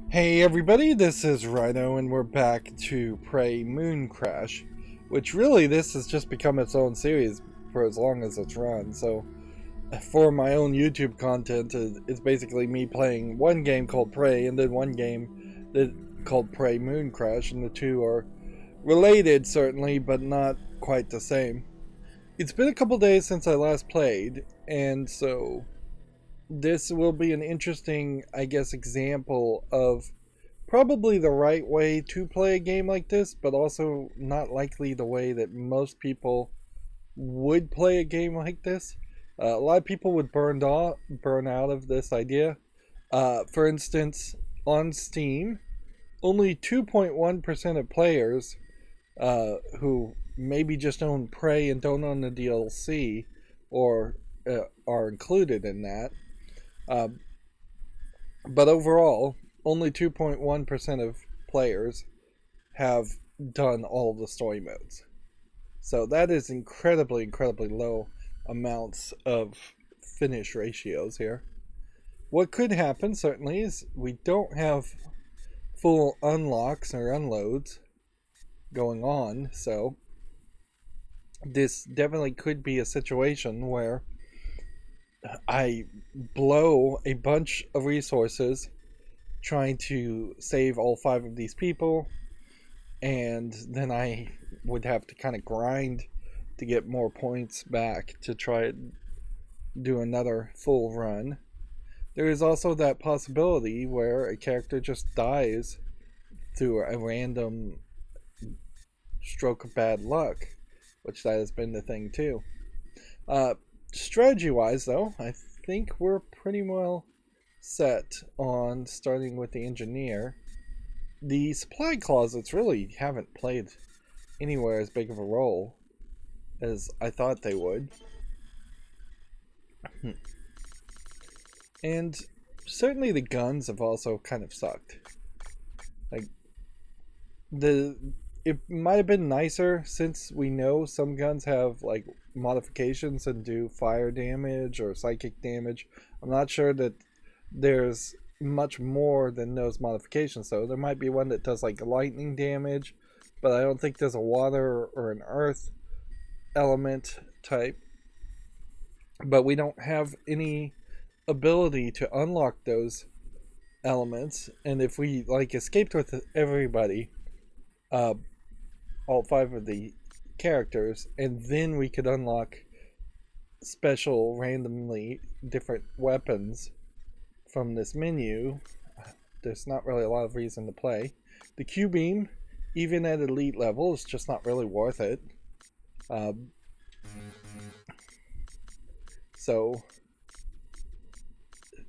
Hey everybody, this is Rydo and we're back to play Mooncrash, which really this has just become its own series for as long as it's run. So for my own YouTube content, it's basically me playing one game called Prey and then one game called Prey Mooncrash, and the two are related certainly, but not quite the same. It's been a couple days since I last played, and so this will be an interesting, I guess, example of probably the right way to play a game like this, but also not likely the way that most people would play a game like this. A lot of people would burn out of this idea. For instance, on Steam, only 2.1% of players who maybe just own Prey and don't own the DLC or are included in that. Uh, but overall, only 2.1% of players have done all of the story modes. So that is incredibly low amounts of finish ratios here. What could happen, certainly, is we don't have full unlocks or unloads going on, so this definitely could be a situation where I blow a bunch of resources trying to save all five of these people, and then I would have to kind of grind to get more points back to try and do another full run. There is also that possibility where a character just dies through a random stroke of bad luck, which that has been the thing too. Uh, Strategy wise, though, I think we're pretty well set on starting with the engineer. The supply closets really haven't played anywhere as big of a role as I thought they would. And certainly the guns have also kind of sucked. Like, it might have been nicer, since we know some guns have like modifications and do fire damage or psychic damage. I'm not sure that there's much more than those modifications, though. There might be one that does like lightning damage, but I don't think there's a water or an earth element type. But we don't have any ability to unlock those elements, and if we like escaped with everybody, uh, all five of the characters, and then we could unlock special randomly different weapons from this menu, there's not really a lot of reason to play. The Q beam, even at elite level, is just not really worth it. So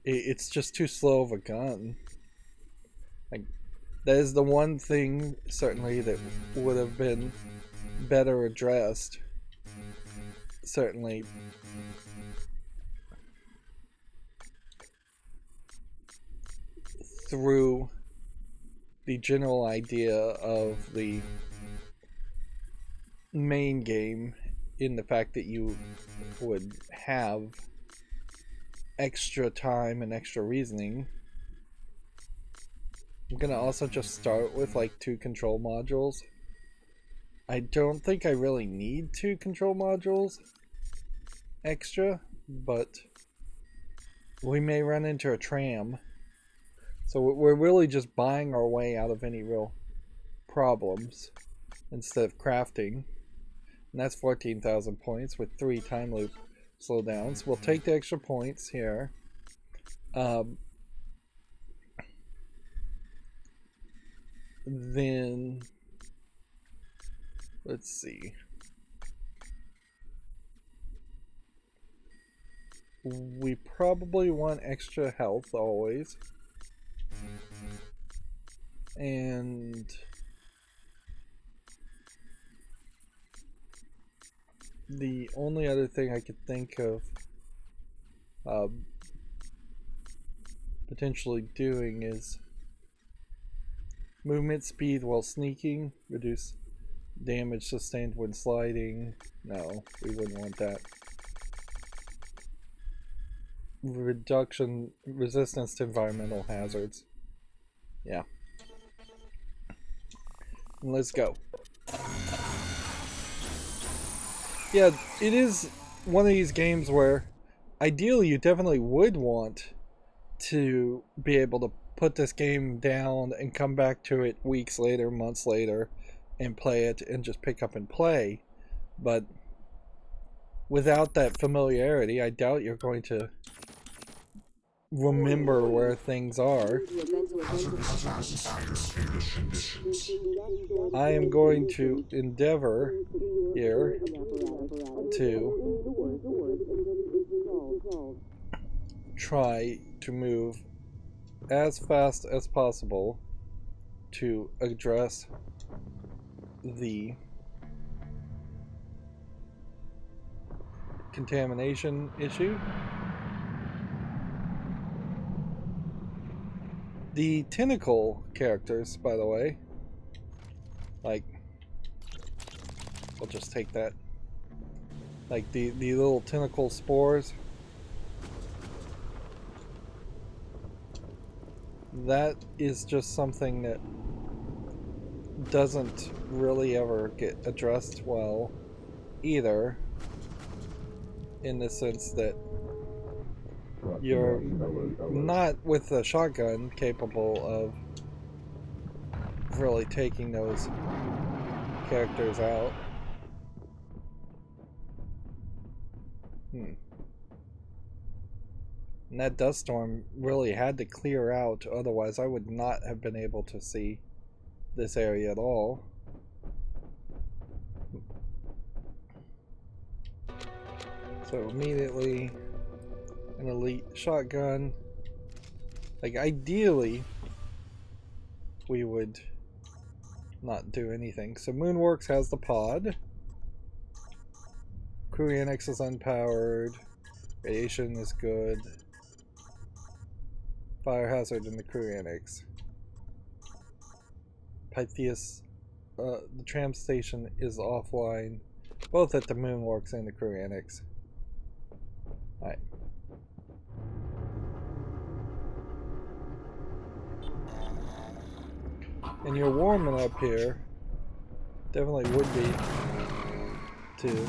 it's just too slow of a gun. Like, that is the one thing certainly that would have been better addressed. Certainly, through the general idea of the main game, in the fact that you would have extra time and extra reasoning. I'm gonna also just start with like 2 control modules. I don't think I really need 2 control modules extra, but we may run into a tram. So we're really just buying our way out of any real problems instead of crafting. And that's 14,000 points with 3 time loop slowdowns. We'll take the extra points here. Then let's see. We probably want extra health always. And the only other thing I could think of potentially doing is movement speed while sneaking, reduce damage sustained when sliding. No, we wouldn't want that. Reduction resistance to environmental hazards. Yeah. Let's go. Yeah, it is one of these games where ideally you definitely would want to be able to put this game down and come back to it weeks later, months later, and play it and just pick up and play. But without that familiarity, I doubt you're going to remember where things are. I am going to endeavor here to try to move as fast as possible to address the contamination issue. The tentacle characters, by the way, like, I'll just take that. Like the little tentacle spores. That is just something that doesn't really ever get addressed well either, in the sense that you're not with a shotgun capable of really taking those characters out. And that dust storm really had to clear out, otherwise I would not have been able to see this area at all. So immediately an elite shotgun. Like, ideally we would not do anything. So Moonworks has the pod. Crew Annex is unpowered. Radiation is good. Fire hazard in the Crew Annex. Pythias, the tram station is offline, both at the Moonworks and the Crew Annex. Alright. And your warming up here definitely would be to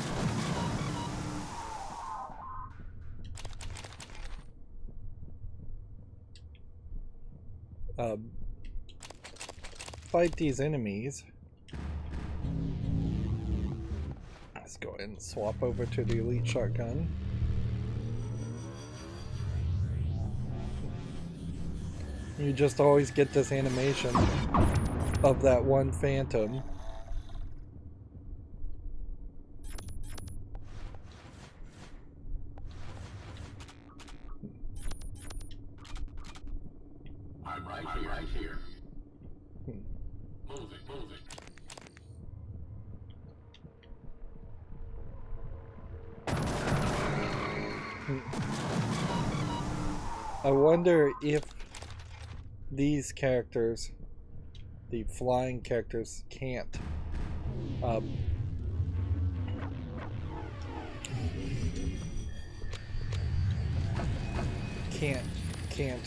fight these enemies. Let's go ahead and swap over to the elite shotgun. You just always get this animation of that one phantom. I'm right here. Move it. I wonder if these characters, the flying characters, can't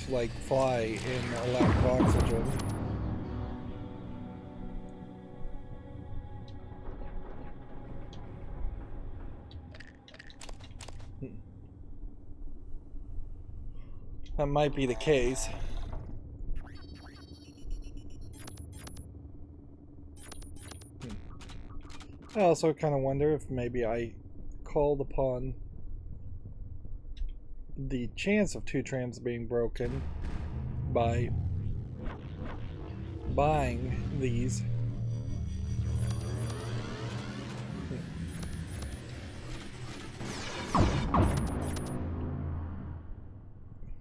like fly in a lack of oxygen. That might be the case. I also kind of wonder if maybe I called upon the chance of 2 trams being broken by buying these.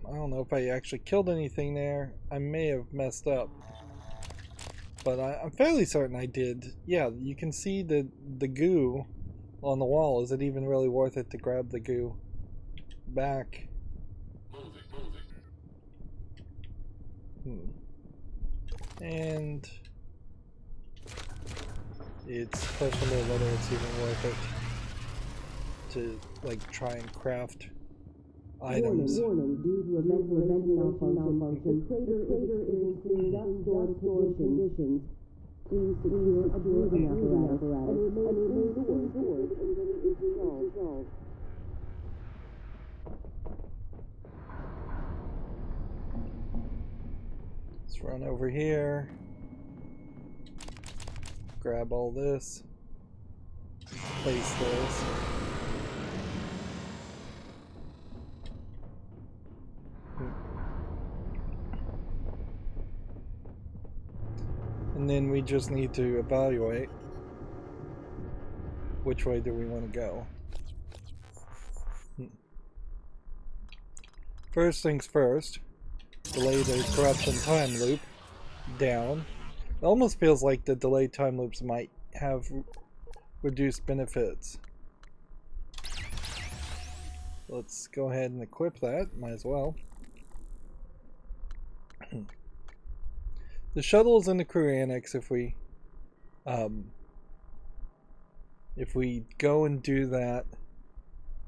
I don't know if I actually killed anything there. I may have messed up, but I'm fairly certain I did. Yeah, you can see the goo on the wall. Is it even really worth it to grab the goo back? And it's questionable whether it's even worth it to like try and craft items. Warning, due to a ventilation malfunction, the crater is experiencing dust storm conditions. Please secure a breathing apparatus and remain indoors until it is resolved. Let's run over here. Grab all this. Place this. And then we just need to evaluate which way do we want to go. First things first, delay the corruption time loop down. It almost feels like the delayed time loops might have reduced benefits. Let's go ahead and equip that, might as well. The shuttle is in the crew annex. If we go and do that,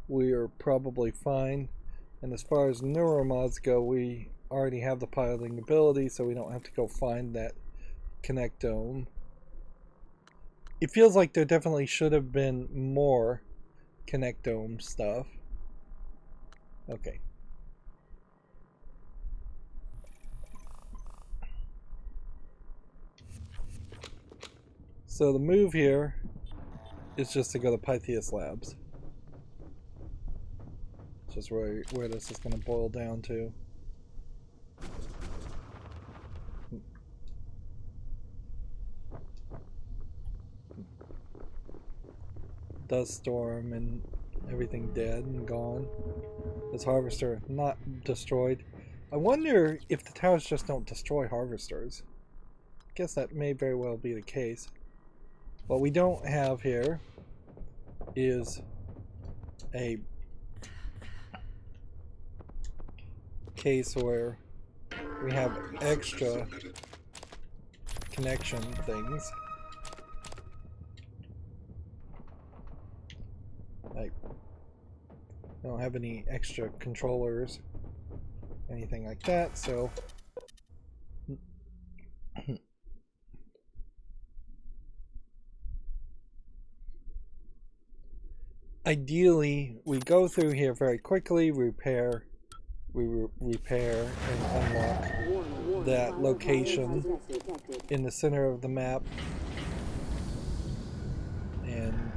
we are probably fine. And as far as neuromods go, we already have the piloting ability, so we don't have to go find that connectome. It feels like there definitely should have been more connectome stuff. Okay. So the move here is just to go to Pytheas Labs. Just where this is going to boil down to. Dust storm and everything dead and gone. This harvester not destroyed. I wonder if the towers just don't destroy harvesters. I guess that may very well be the case. What we don't have here is a case where we have extra connection things. Like, we don't have any extra controllers, anything like that, so ideally we go through here very quickly, repair and unlock that location in the center of the map, and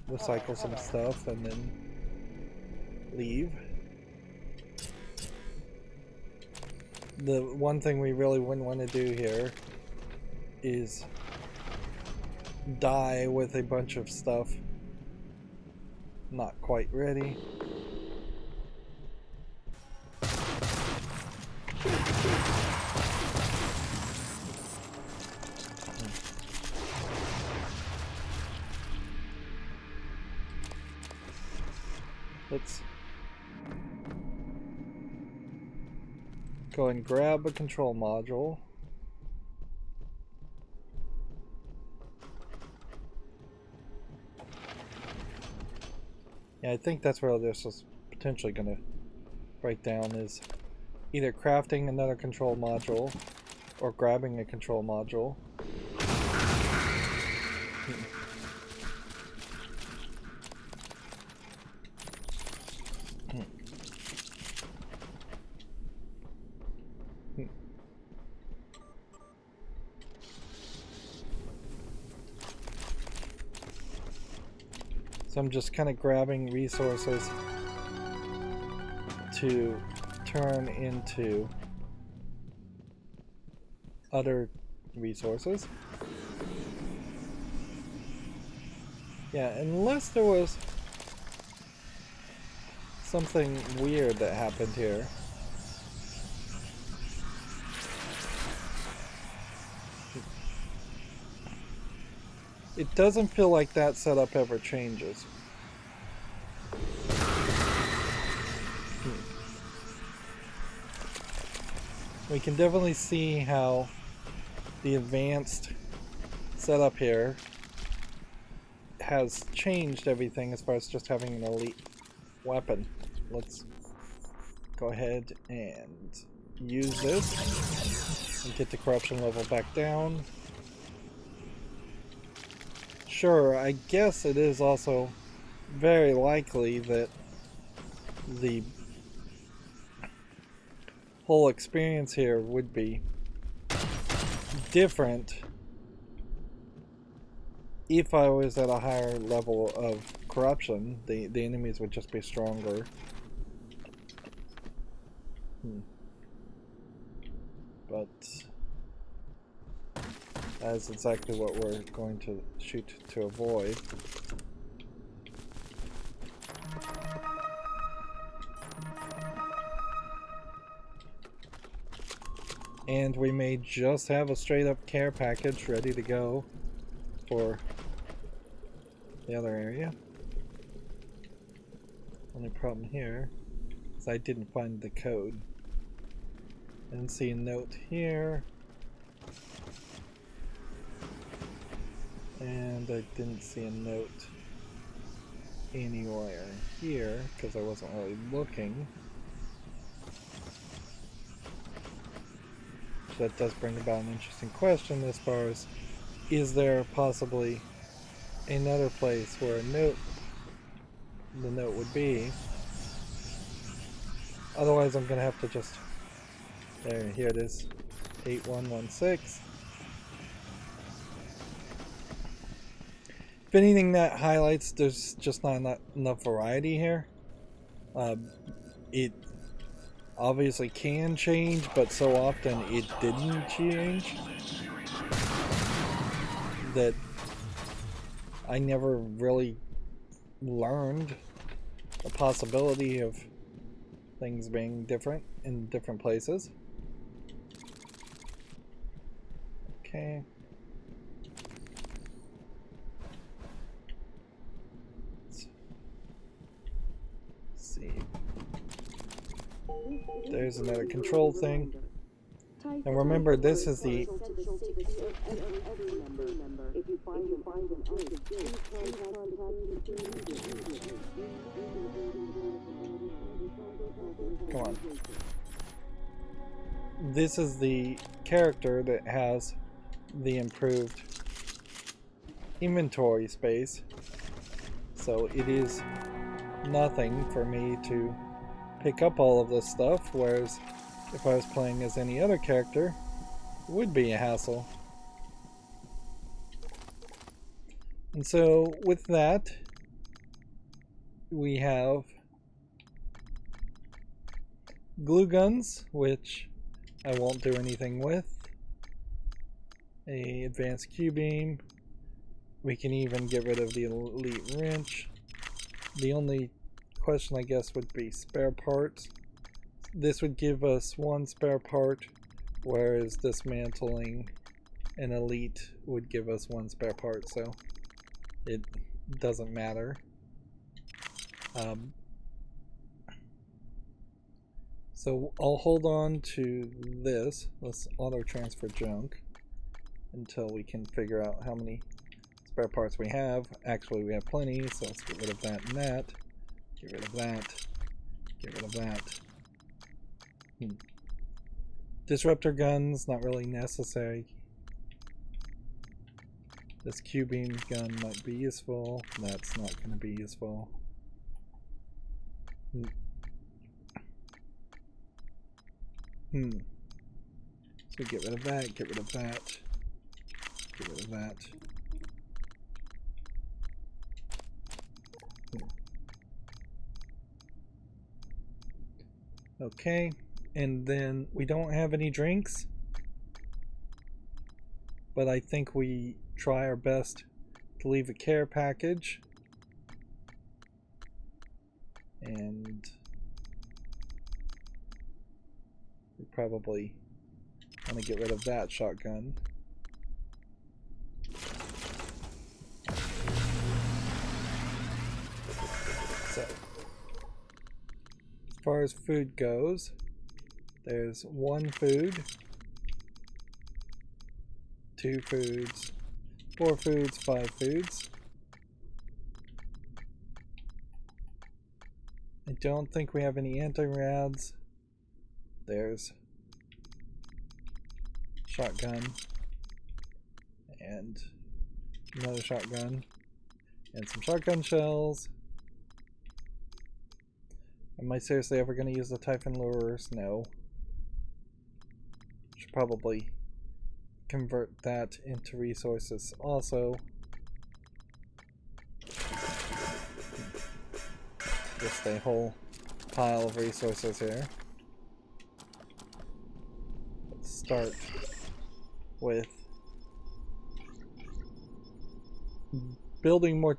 recycle some stuff and then leave. The one thing we really wouldn't want to do here is die with a bunch of stuff not quite ready. Let's go and grab a control module. Yeah, I think that's where this is potentially going to break down, is either crafting another control module or grabbing a control module. So I'm just kind of grabbing resources to turn into other resources. Yeah, unless there was something weird that happened here. It doesn't feel like that setup ever changes. We can definitely see how the advanced setup here has changed everything as far as just having an elite weapon. Let's go ahead and use this and get the corruption level back down. Sure, I guess it is also very likely that the whole experience here would be different if I was at a higher level of corruption. The enemies would just be stronger. But that's exactly what we're going to shoot to avoid. And we may just have a straight up care package ready to go for the other area. Only problem here is I didn't find the code. I didn't see a note here. And I didn't see a note anywhere here because I wasn't really looking. So that does bring about an interesting question as far as, is there possibly another place where the note would be? Otherwise I'm gonna have to just, here it is, 8116. If anything, that highlights there's just not enough variety here. It obviously can change, but so often it didn't change that I never really learned the possibility of things being different in different places. Okay. Let's see. There's another control thing. And remember, this is the... Come on. This is the character that has the improved inventory space. So it is nothing for me to pick up all of this stuff, whereas if I was playing as any other character, it would be a hassle. And so with that, we have glue guns, which I won't do anything with. A advanced Q-beam. We can even get rid of the elite wrench. The only question, I guess, would be spare parts. This would give us one spare part, whereas dismantling an elite would give us one spare part, so it doesn't matter. So I'll hold on to this. Let's auto transfer junk until we can figure out how many spare parts we have. Actually, we have plenty, so let's get rid of that and that. Get rid of that. Get rid of that. Disruptor guns, not really necessary. This Q-beam gun might be useful. That's not going to be useful. So get rid of that, get rid of that, get rid of that. Okay, and then we don't have any drinks, but I think we try our best to leave a care package. And we probably want to get rid of that shotgun. So, as far as food goes, there's 1 food, 2 foods, 4 foods, 5 foods. don't think we have any anti-rads. There's shotgun and another shotgun and some shotgun shells. Am I seriously ever going to use the Typhon lures? No. Should probably convert that into resources also. Just a whole pile of resources here. Let's start with building more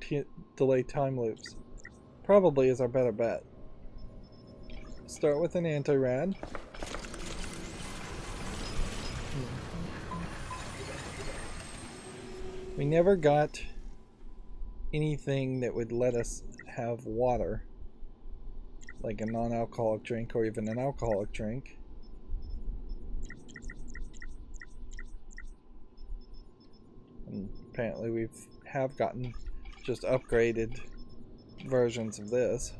delay time loops. Probably is our better bet. Start with an anti-rad. We never got anything that would let us have water, like a non-alcoholic drink or even an alcoholic drink. And apparently we have gotten just upgraded versions of this.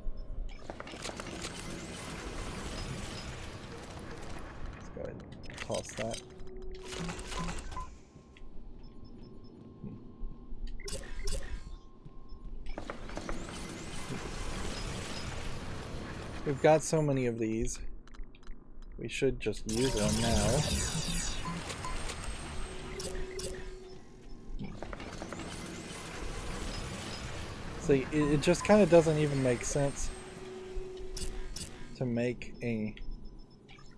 Let's go ahead and toss that. We've got so many of these. We should just use one now. See, it just kind of doesn't even make sense to make a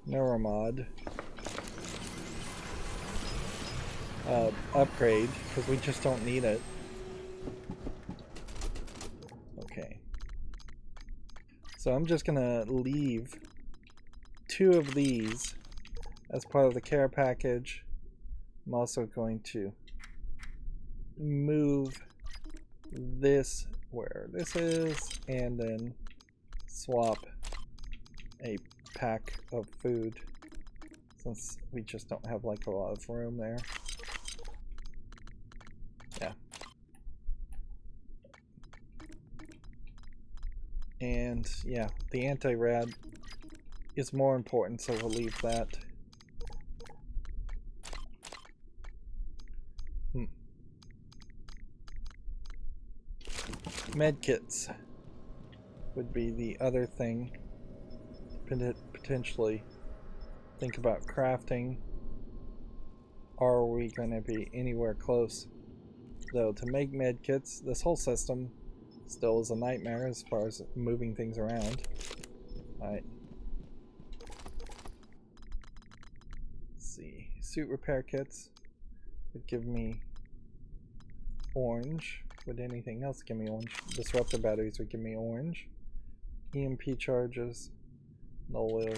neuromod upgrade, because we just don't need it. Okay. So I'm just gonna leave 2 of these as part of the care package. I'm also going to move this where this is, and then swap a pack of food, since we just don't have like a lot of room there. Yeah. And yeah, the anti-rad is more important, so we'll leave that. Medkits would be the other thing to potentially think about crafting. Are we going to be anywhere close, though, to make medkits? This whole system still is a nightmare as far as moving things around. Alright. Let's see. Suit repair kits would give me orange. Would anything else give me orange? Disruptor batteries would give me orange. EMP charges. Null will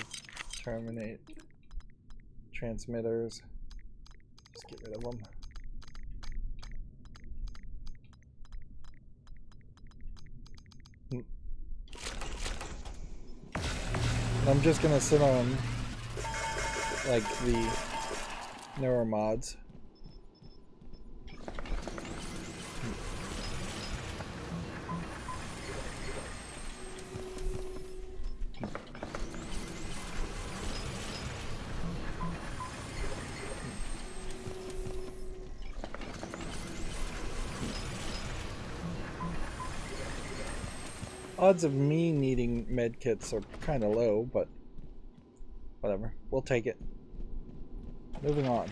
terminate. Transmitters. Just get rid of them. I'm just gonna sit on like the neuromods. Odds of me needing medkits are kind of low, but whatever. We'll take it. Moving on.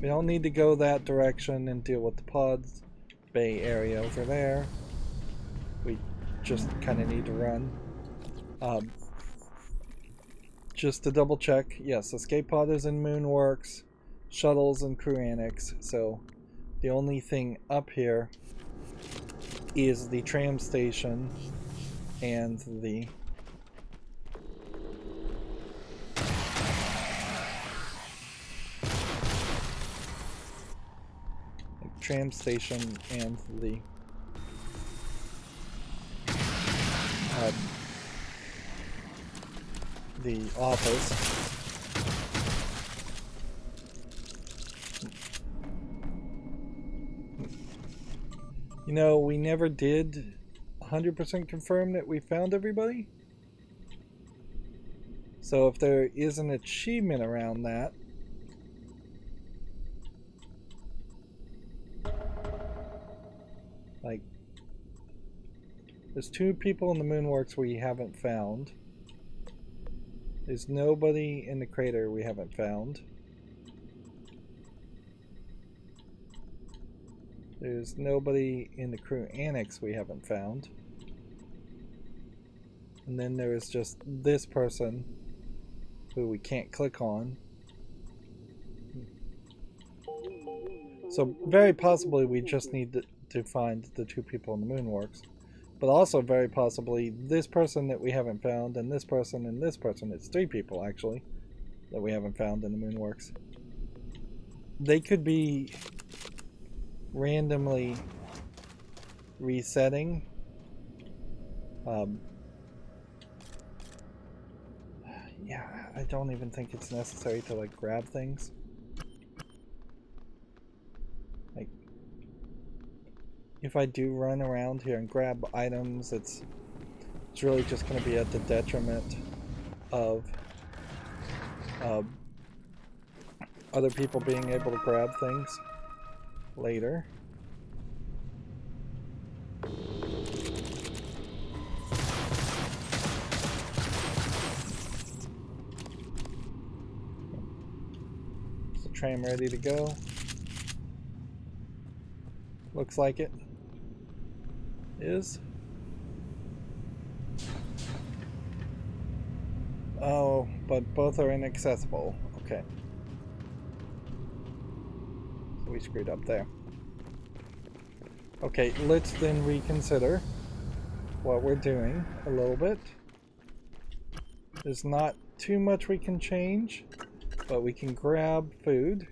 We don't need to go that direction and deal with the pods bay area over there. We just kind of need to run. Just to double check, yes, escape pod is in Moonworks, shuttles and crew annex, so the only thing up here is the tram station and the tram station and the office. You know, we never did 100% confirm that we found everybody. So if there is an achievement around that, like, there's 2 people in the Moonworks we haven't found. There's nobody in the crater we haven't found. There's nobody in the crew annex we haven't found. And then there is just this person who we can't click on. So very possibly we just need to find the 2 people in the Moonworks. But also very possibly this person that we haven't found, and this person and this person. It's 3 people actually that we haven't found in the Moonworks. They could be randomly resetting. Yeah, I don't even think it's necessary to like grab things. Like, if I do run around here and grab items, it's really just going to be at the detriment of other people being able to grab things later. Is the tram ready to go? Looks like it is. Oh, but both are inaccessible. Okay. So we screwed up there. Okay, let's then reconsider what we're doing a little bit. There's not too much we can change, but we can grab food.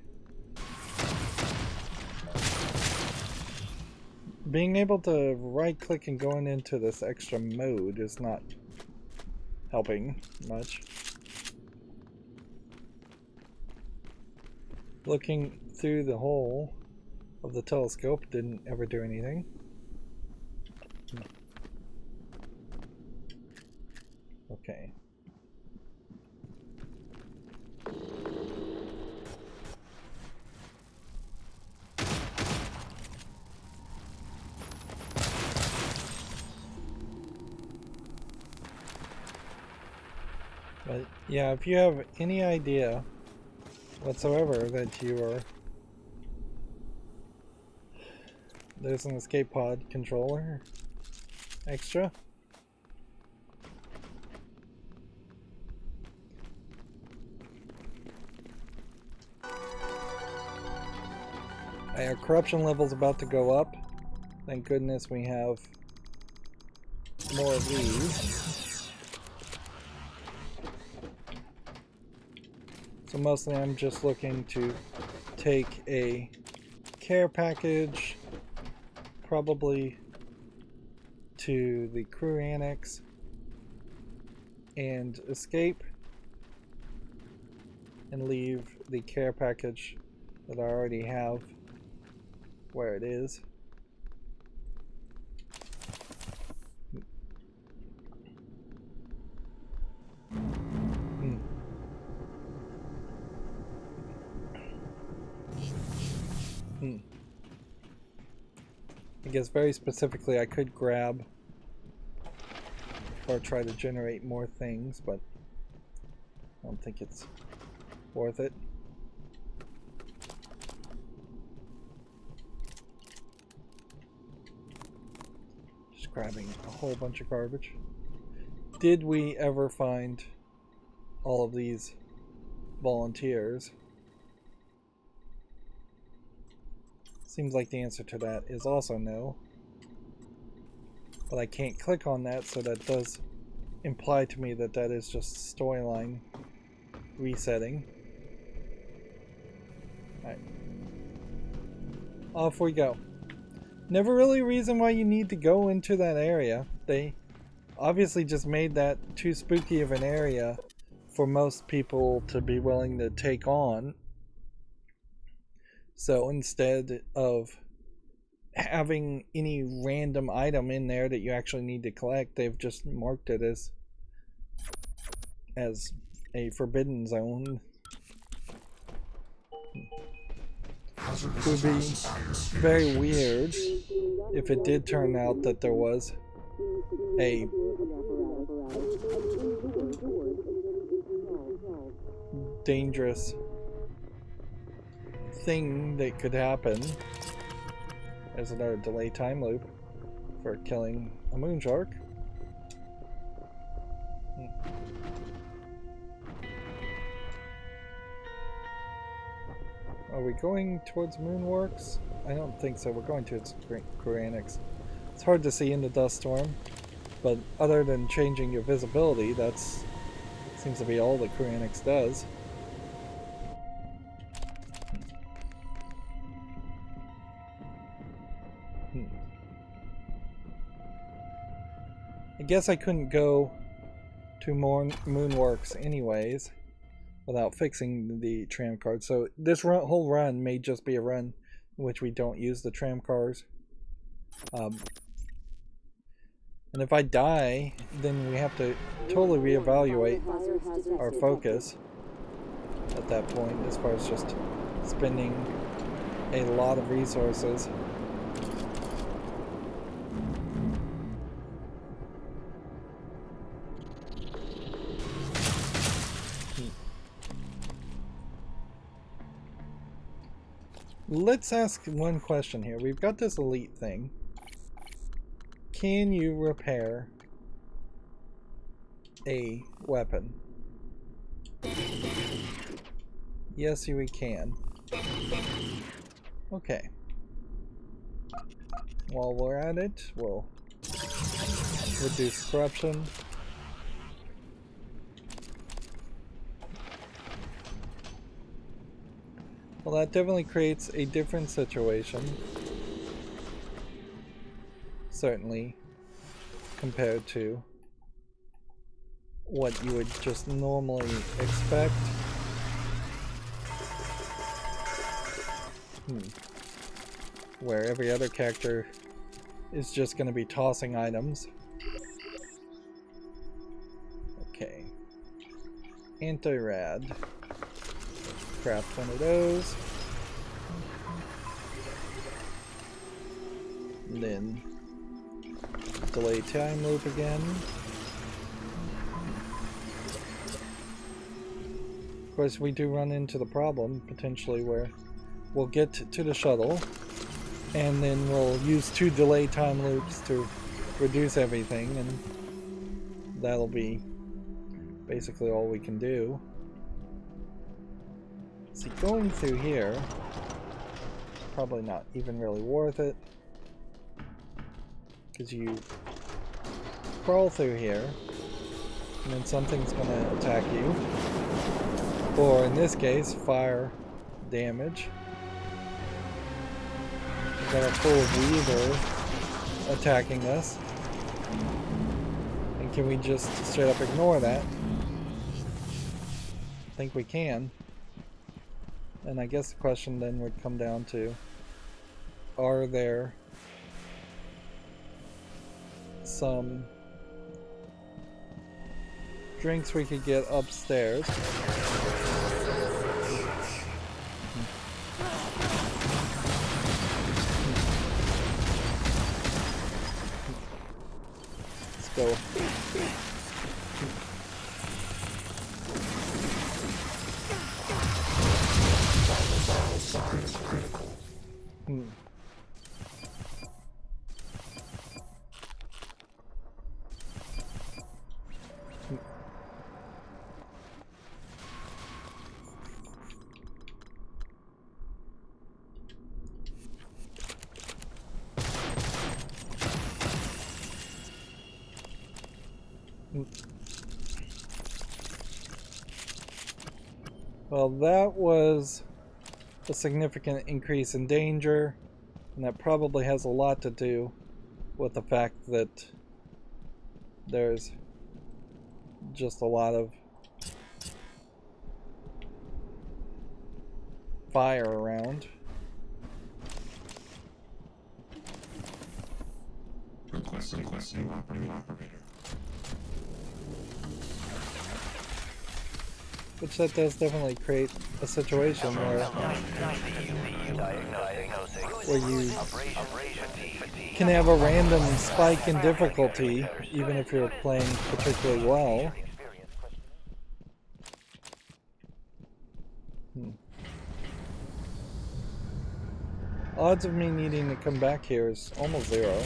Being able to right-click and going into this extra mode is not helping much. Looking through the hole of the telescope didn't ever do anything. Okay. But yeah, if you have any idea whatsoever that you are... There's an escape pod controller extra. Our corruption level's about to go up. Thank goodness we have more of these. So mostly I'm just looking to take a care package, probably to the crew annex, and escape, and leave the care package that I already have where it is. I guess very specifically I could grab or try to generate more things, but I don't think it's worth it. Just grabbing a whole bunch of garbage. Did we ever find all of these volunteers? Seems like the answer to that is also no. But I can't click on that, so that does imply to me that that is just storyline resetting. Alright. Off we go. Never really a reason why you need to go into that area. They obviously just made that too spooky of an area for most people to be willing to take on. So instead of having any random item in there that you actually need to collect. They've just marked it as a forbidden zone. It would be very weird if it did turn out that there was a dangerous thing that could happen. There's another delay time loop for killing a moon shark. Are we going towards Moonworks? I don't think so. We're going towards Koranix. It's hard to see in the dust storm, but other than changing your visibility, that's seems to be all that Koranix does. I guess I couldn't go to Moonworks anyways without fixing the tram card. So this whole run may just be a run in which we don't use the tram cars. And if I die, then we have to totally reevaluate our focus at that point as far as just spending a lot of resources. Let's ask one question here. We've got this elite thing. Can you repair a weapon? Yes, we can. Okay. While we're at it, we'll reduce corruption. Well, that definitely creates a different situation. Certainly, compared to what you would just normally expect. Where every other character is just going to be tossing items. Okay. Anti-rad. Craft one of those. And then delay time loop again. Of course, we do run into the problem potentially where we'll get to the shuttle and then we'll use 2 delay time loops to reduce everything, and that'll be basically all we can do. See, going through here, probably not even really worth it, because you crawl through here, and then something's going to attack you, or in this case, fire damage. We've got a full weaver attacking us, and can we just straight up ignore that? I think we can. And I guess the question then would come down to, are there some drinks we could get upstairs? Let's go. Well, that was a significant increase in danger, and that probably has a lot to do with the fact that there's just a lot of fire around. Requesting operator. Which that does definitely create a situation where you can have a random spike in difficulty, even if you're playing particularly well. Odds of me needing to come back here is almost 0.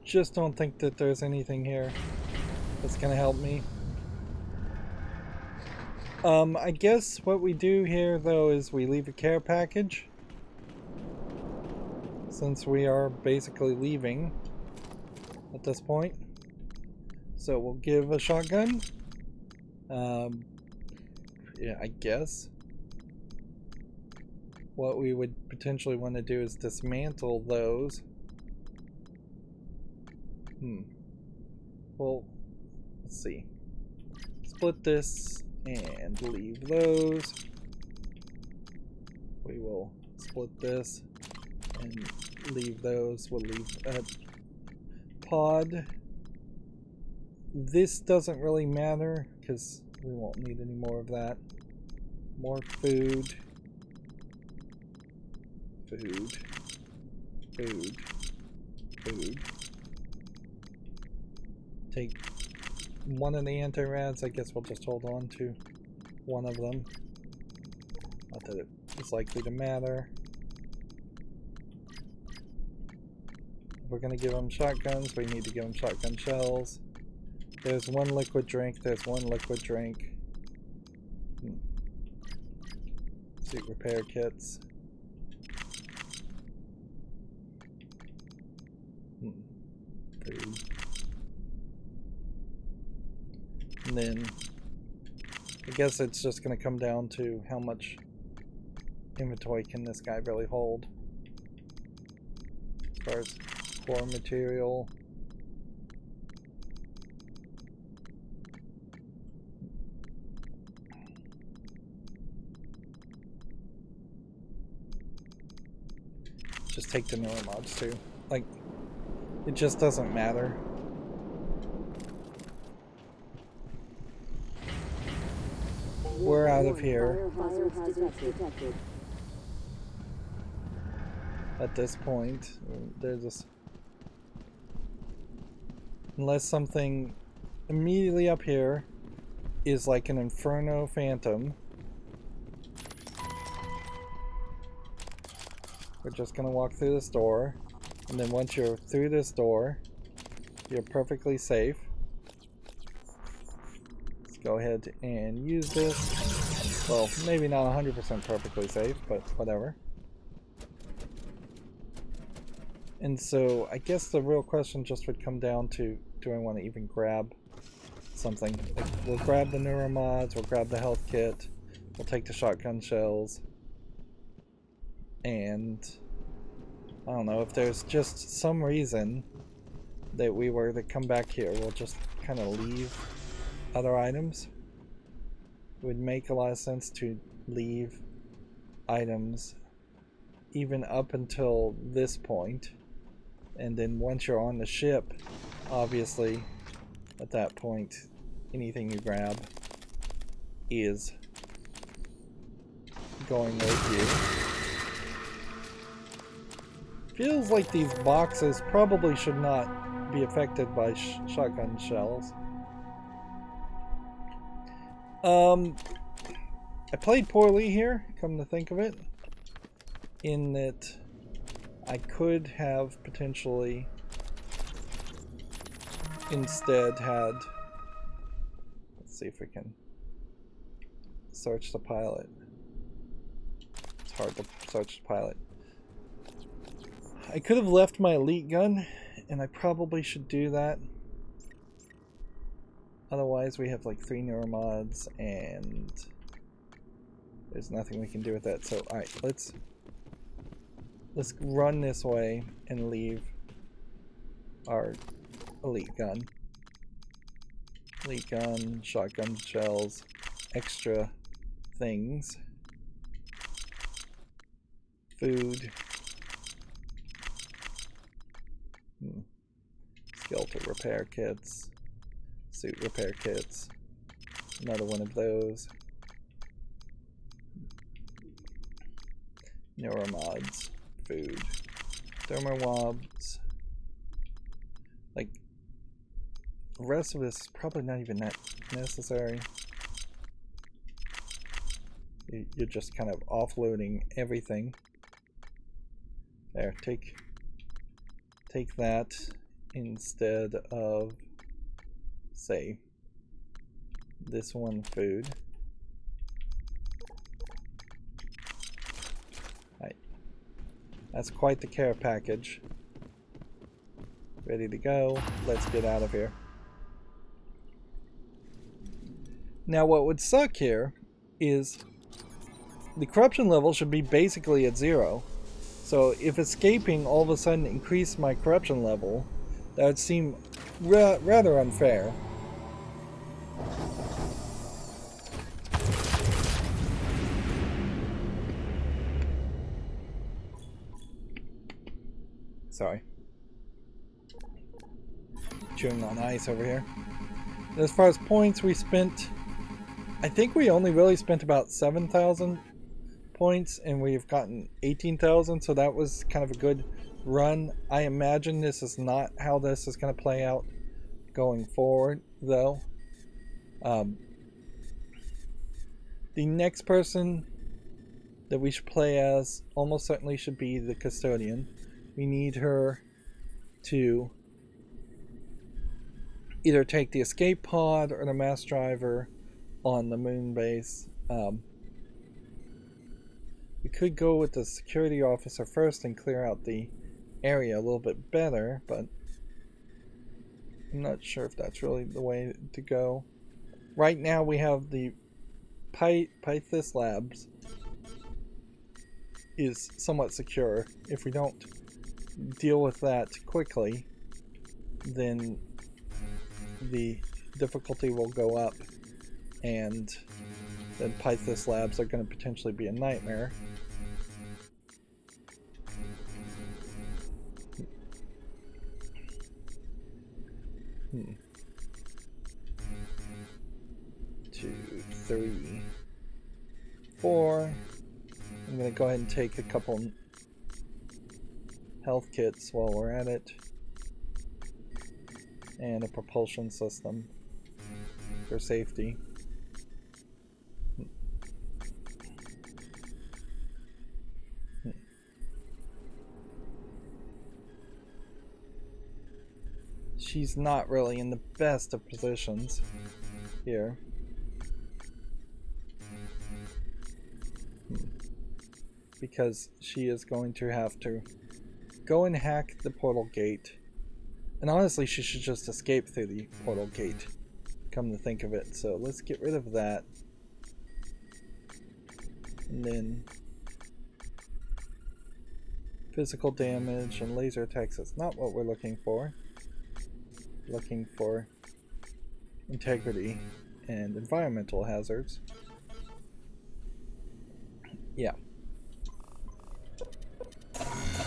Just don't think that there's anything here that's gonna help me. I guess what we do here though is we leave a care package, since we are basically leaving at this point. So we'll give a shotgun. Yeah, I guess what we would potentially want to do is dismantle those. Well, let's see. Split this and leave those. We will split this and leave those. We'll leave a pod. This doesn't really matter because we won't need any more of that. More food. Food. Food. Food. Take one of the anti-rads. I guess we'll just hold on to one of them. Not that it's likely to matter. If we're gonna give them shotguns, we need to give them shotgun shells. There's one liquid drink. There's one liquid drink. Suit repair kits. Food. And then I guess it's just going to come down to how much inventory can this guy really hold as far as core material. Just take the newer mods too. Like, it just doesn't matter. We're out of here at this point. There's this, unless something immediately up here is like an Inferno Phantom, we're just gonna walk through this door, and then once you're through this door, you're perfectly safe. Go ahead and use this. Well, maybe not 100% perfectly safe, but whatever. And so I guess the real question just would come down to, do I want to even grab something? Like, we'll grab the neuromods, we'll grab the health kit, we'll take the shotgun shells, and I don't know, if there's just some reason that we were to come back here, we'll just kind of leave other items. It would make a lot of sense to leave items even up until this point, and then once you're on the ship, obviously at that point anything you grab is going with you. Feels like these boxes probably should not be affected by shotgun shells. I played poorly here, come to think of it, in that I could have potentially instead had, let's see if we can search the pilot. It's hard to search the pilot. I could have left my elite gun, and I probably should do that. Otherwise, we have like 3 neuromods, and there's nothing we can do with that. So, alright, let's run this way and leave our elite gun. Elite gun, shotgun shells, extra things. Food. Skeletal repair kits. Suit repair kits. Another one of those. Neuromods. Food. Thermowabs. Like, the rest of this is probably not even that necessary. You're just kind of offloading everything. There, take that instead of, say, this one food. Right. That's quite the care package. Ready to go. Let's get out of here. Now what would suck here is the corruption level should be basically at 0. So if escaping all of a sudden increased my corruption level, that would seem rather unfair. Sorry. Chewing on ice over here. As far as points, we spent, I think we only really spent about 7,000 points, and we've gotten 18,000, so that was kind of a good run. I imagine this is not how this is going to play out going forward, though. The next person that we should play as almost certainly should be the custodian. We need her to either take the escape pod or the mass driver on the moon base. We could go with the security officer first and clear out the area a little bit better, but I'm not sure if that's really the way to go. Right now we have the Pythis Labs is somewhat secure. If we don't deal with that quickly, then the difficulty will go up, and then Pythis Labs are going to potentially be a nightmare. Two, three, four. I'm going to go ahead and take a couple health kits while we're at it. And a propulsion system for safety. She's not really in the best of positions here. Because she is going to have to go and hack the portal gate. And honestly, she should just escape through the portal gate, come to think of it. So let's get rid of that. And then physical damage and laser attacks is not what we're looking for. Looking for integrity and environmental hazards. Yeah.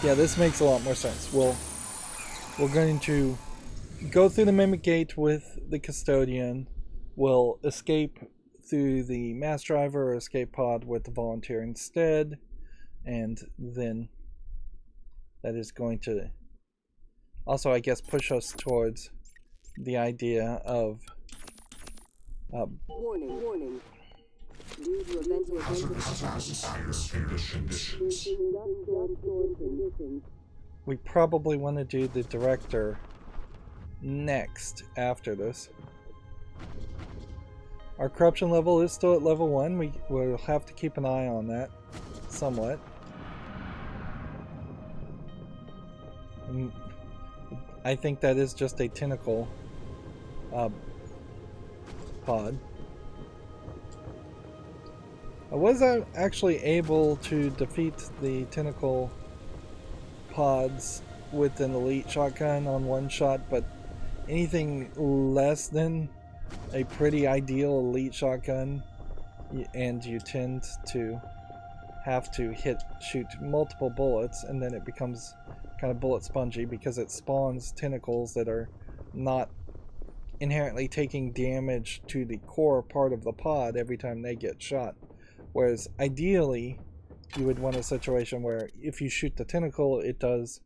Yeah, this makes a lot more sense. We're going to go through the Mimic Gate with the Custodian. We'll escape through the Mass Driver or Escape Pod with the Volunteer instead. And then that is going to also, I guess, push us towards the idea of Warning. Due to events we probably want to do the Director next after this. Our corruption level is still at level 1. We'll have to keep an eye on that somewhat. I think that is just a tentacle pod. I was actually able to defeat the tentacle pods with an elite shotgun on one shot, but anything less than a pretty ideal elite shotgun, and you tend to have to shoot multiple bullets, and then it becomes kind of bullet spongy because it spawns tentacles that are not inherently taking damage to the core part of the pod every time they get shot. Whereas ideally, you would want a situation where if you shoot the tentacle, it does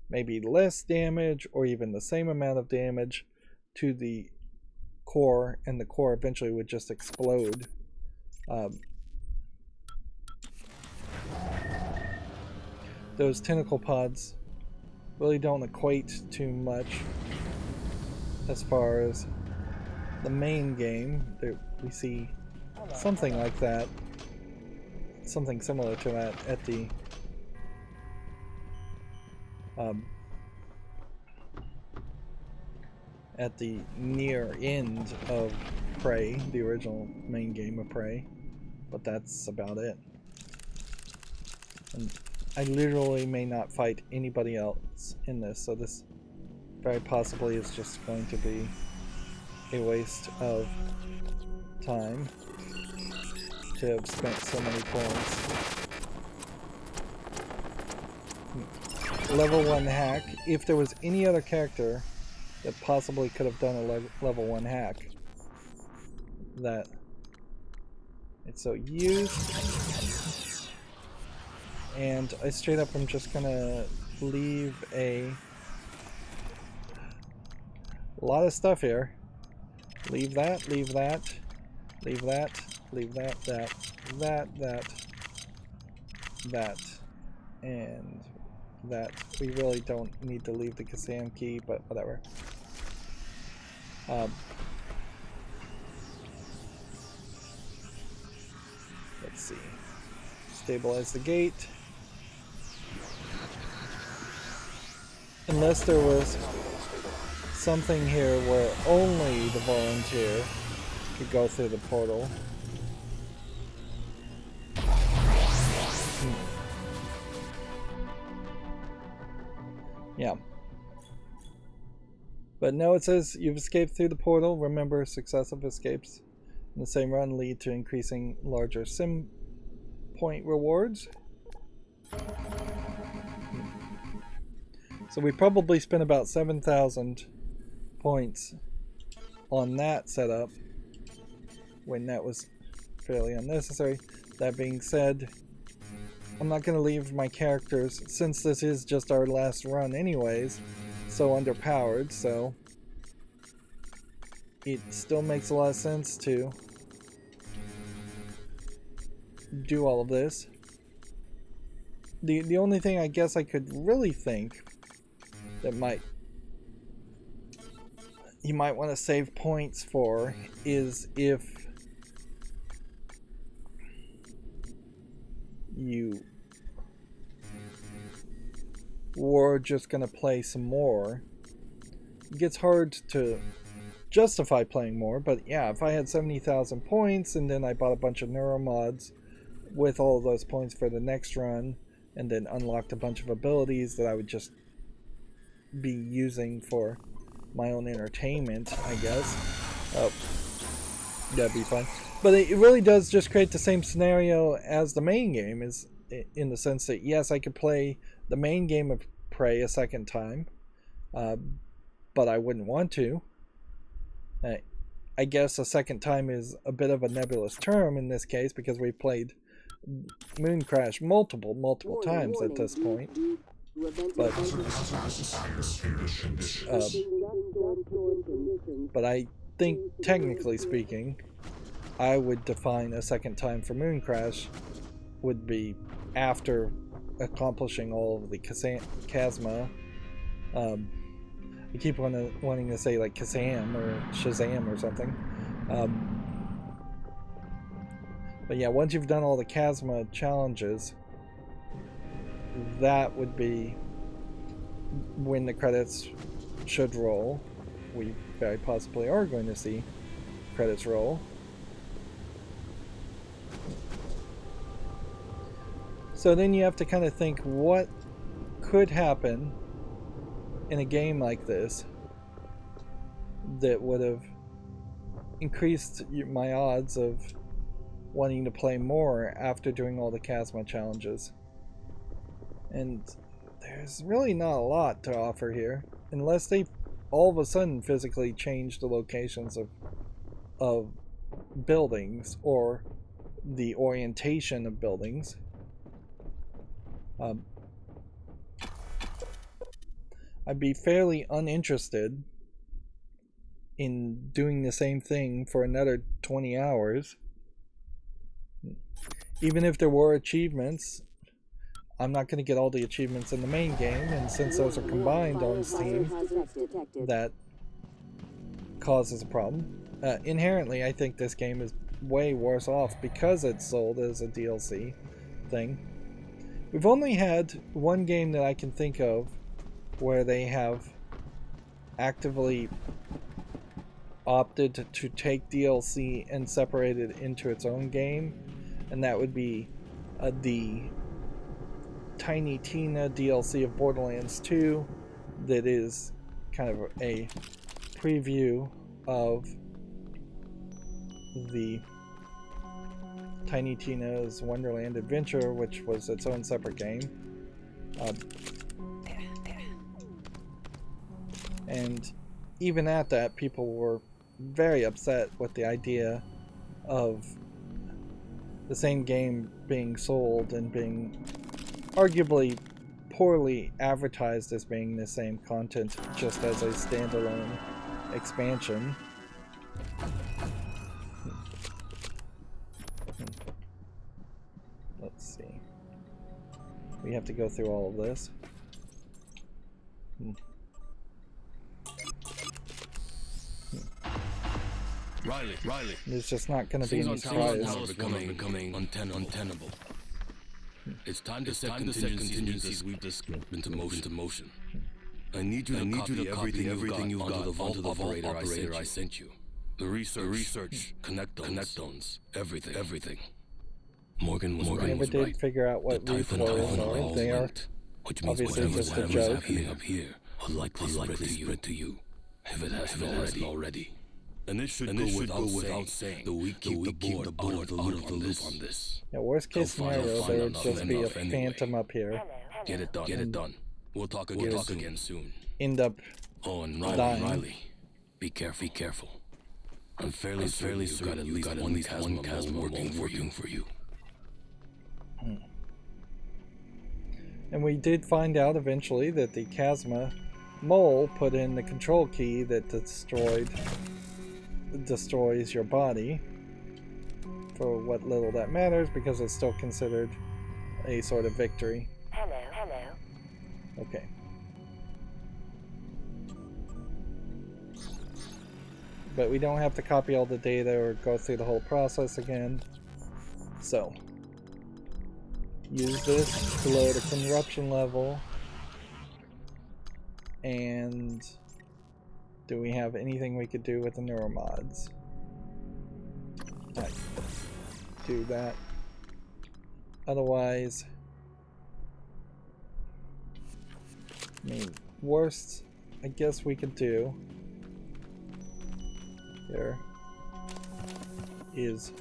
maybe less damage or even the same amount of damage to the core, and the core eventually would just explode. Those tentacle pods really don't equate too much as far as the main game. We see something like that, something similar to that at the near end of Prey, the original main game of Prey, but that's about it. And I literally may not fight anybody else in this, so this very possibly is just going to be a waste of time to have spent so many points. Level 1 hack. If there was any other character that possibly could have done a level 1 hack, that it's so used, and I straight up am just gonna leave a lot of stuff here. Leave that, leave that, leave that, leave that, that, and that. We really don't need to leave the KASMA key, but whatever. Let's see. Stabilize the gate. Unless there was something here where only the volunteer could go through the portal. Yeah. But no, it says you've escaped through the portal. Remember, successive escapes in the same run lead to increasing larger sim point rewards. So we probably spent about 7,000 points on that setup when that was fairly unnecessary. That being said, I'm not going to leave my characters, since this is just our last run anyways, so underpowered, so it still makes a lot of sense to do all of this. The only thing I guess I could really think that you might want to save points for is if you were just going to play some more. It gets hard to justify playing more, but yeah, if I had 70,000 points and then I bought a bunch of neuromods with all of those points for the next run, and then unlocked a bunch of abilities that I would just be using for my own entertainment, I guess, that'd be fun. But it really does just create the same scenario as the main game, is in the sense that yes, I could play the main game of Prey a second time, but I wouldn't want to. I guess a second time is a bit of a nebulous term in this case, because we played Mooncrash multiple times at this point. But I think, technically speaking, I would define a second time for Mooncrash would be after accomplishing all of the KASMA. I keep wanting to say like Kazam or Shazam or something. But yeah, once you've done all the KASMA challenges, that would be when the credits should roll. We very possibly are going to see credits roll. So then you have to kind of think what could happen in a game like this that would have increased my odds of wanting to play more after doing all the KASMA challenges. And there's really not a lot to offer here, unless they all of a sudden physically change the locations of buildings or the orientation of buildings. I'd be fairly uninterested in doing the same thing for another 20 hours. Even if there were achievements, I'm not going to get all the achievements in the main game, and since those are combined on Steam, that causes a problem. Inherently, I think this game is way worse off because it's sold as a DLC thing. We've only had one game that I can think of where they have actively opted to take DLC and separate it into its own game, and that would be the Tiny Tina DLC of Borderlands 2 that is kind of a preview of the Tiny Tina's Wonderland Adventure, which was its own separate game. And even at that, people were very upset with the idea of the same game being sold and being arguably poorly advertised as being the same content just as a standalone expansion. Let's see. We have to go through all of this. Riley. There's just not going to be any surprise. Now becoming untenable. It's time to set contingencies we've discussed into motion. I need you to copy everything you got onto the vault operator I sent you. The research, connectones, everything. Morgan was right. I never did figure out what reflows are. They are obviously just a joke. Happening up here will likely spread to you if it hasn't already. And this should go without saying that we keep the board out of the loop on this. Yeah, worst case scenario, there would just be a phantom up here. Get it done. We'll talk again soon. End up and dying. Riley, be careful. I'm fairly certain you've got at least one KASMA working for you. And we did find out eventually that the KASMA mole put in the control key that destroys your body, for what little that matters, because it's still considered a sort of victory. Hello. Okay. But we don't have to copy all the data or go through the whole process again. So, use this to load a corruption level. And do we have anything we could do with the neuromods? Right. Do that. Otherwise, I mean, worst I guess we could do here is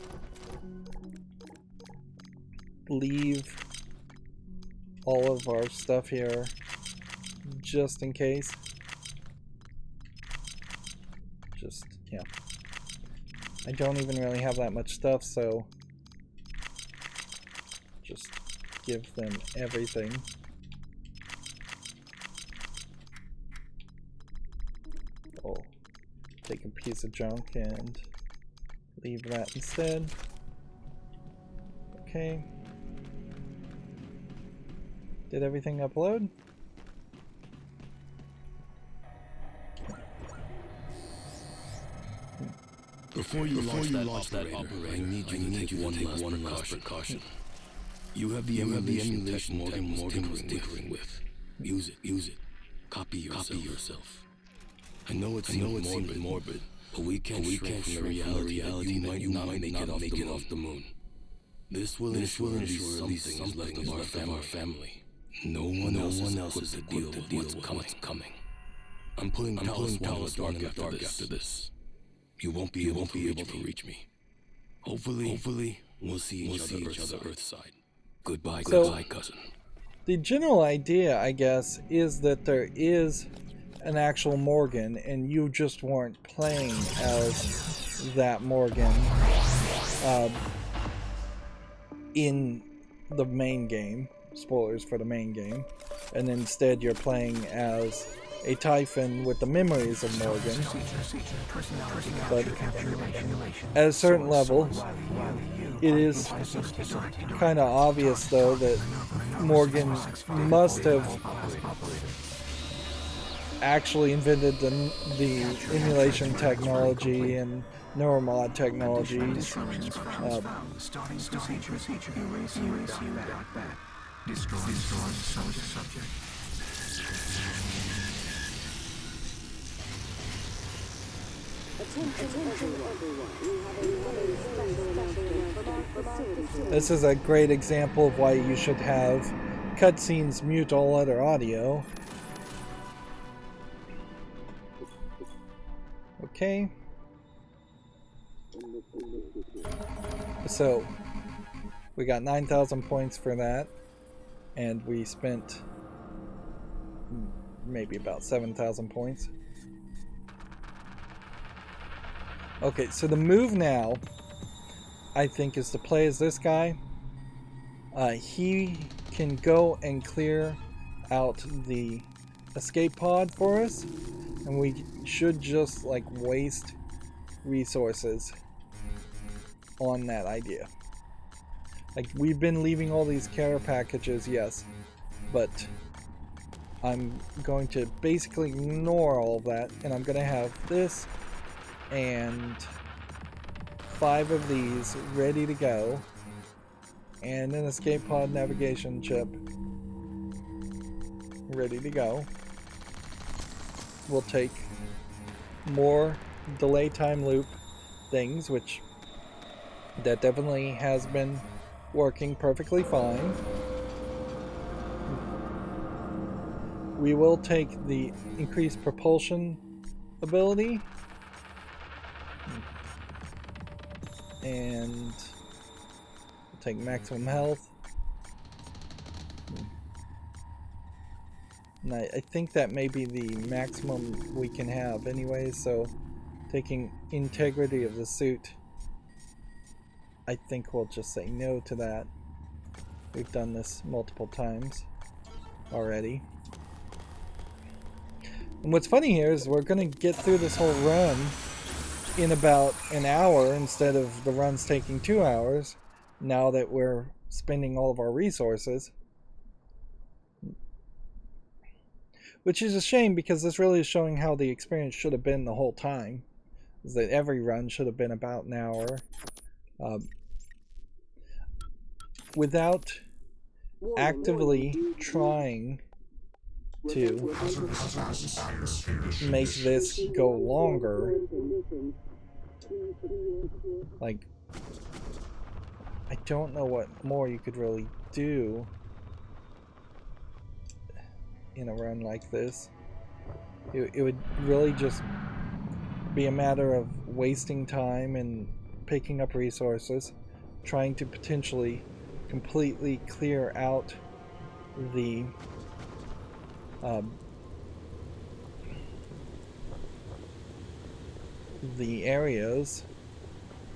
leave all of our stuff here just in case. Yeah. I don't even really have that much stuff, so just give them everything. Oh, take a piece of junk and leave that instead. Okay. Did everything upload? Before you launch that operator, I need you to take one last precaution. You have the emulation Morgan was tinkering with. Use it. Copy yourself. I know it seems morbid, But we can't shrink from the reality that you might not make it off the moon. This will ensure at least something is left of our family. No one else is to deal with what's coming. I'm putting Talus in the dark after this. You won't be able to reach me. Hopefully, we'll see each other Earthside. Goodbye, cousin. The general idea, I guess, is that there is an actual Morgan, and you just weren't playing as that Morgan in the main game. Spoilers for the main game. And instead you're playing as a Typhon with the memories of Morgan. But at a certain level, it is kind of obvious, though, that Morgan must have actually invented the emulation technology and neuromod technologies. This is a great example of why you should have cutscenes mute all other audio. Okay. So, we got 9,000 points for that, and we spent maybe about 7,000 points. Okay, so the move now, I think, is to play as this guy. He can go and clear out the escape pod for us, and we should just like waste resources on that idea. Like, we've been leaving all these care packages, yes, but I'm going to basically ignore all of that, and I'm going to have this and 5 of these ready to go, and an escape pod navigation chip ready to go. We'll take more delay time loop things, which that definitely has been working perfectly fine. We will take the increased propulsion ability and we'll take maximum health. And I think that may be the maximum we can have anyway, so taking integrity of the suit, I think we'll just say no to that. We've done this multiple times already. And what's funny here is we're going to get through this whole run in about an hour instead of the runs taking 2 hours, now that we're spending all of our resources. Which is a shame, because this really is showing how the experience should have been the whole time. Is that every run should have been about an hour. Without actively trying to make this go longer, like, I don't know what more you could really do in a run like this. It would really just be a matter of wasting time and picking up resources, trying to potentially completely clear out the areas,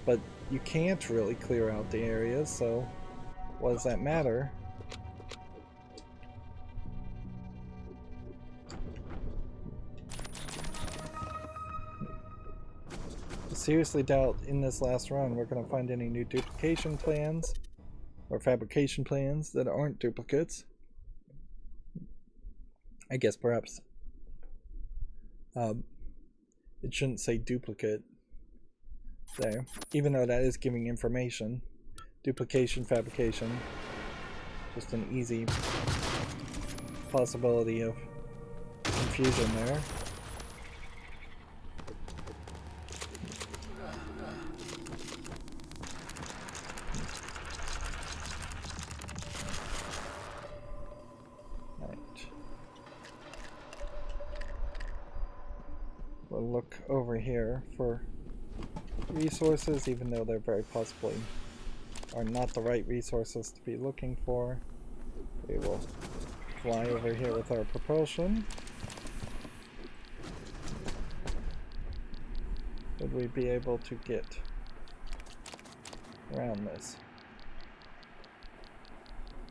but you can't really clear out the areas, so what does that matter? I seriously doubt in this last run we're going to find any new duplication plans or fabrication plans that aren't duplicates. I guess perhaps it shouldn't say duplicate there, even though that is giving information. Duplication, fabrication, just an easy possibility of confusion there. We'll look over here for resources, even though they're very possibly are not the right resources to be looking for. We will fly over here with our propulsion. Would we be able to get around this?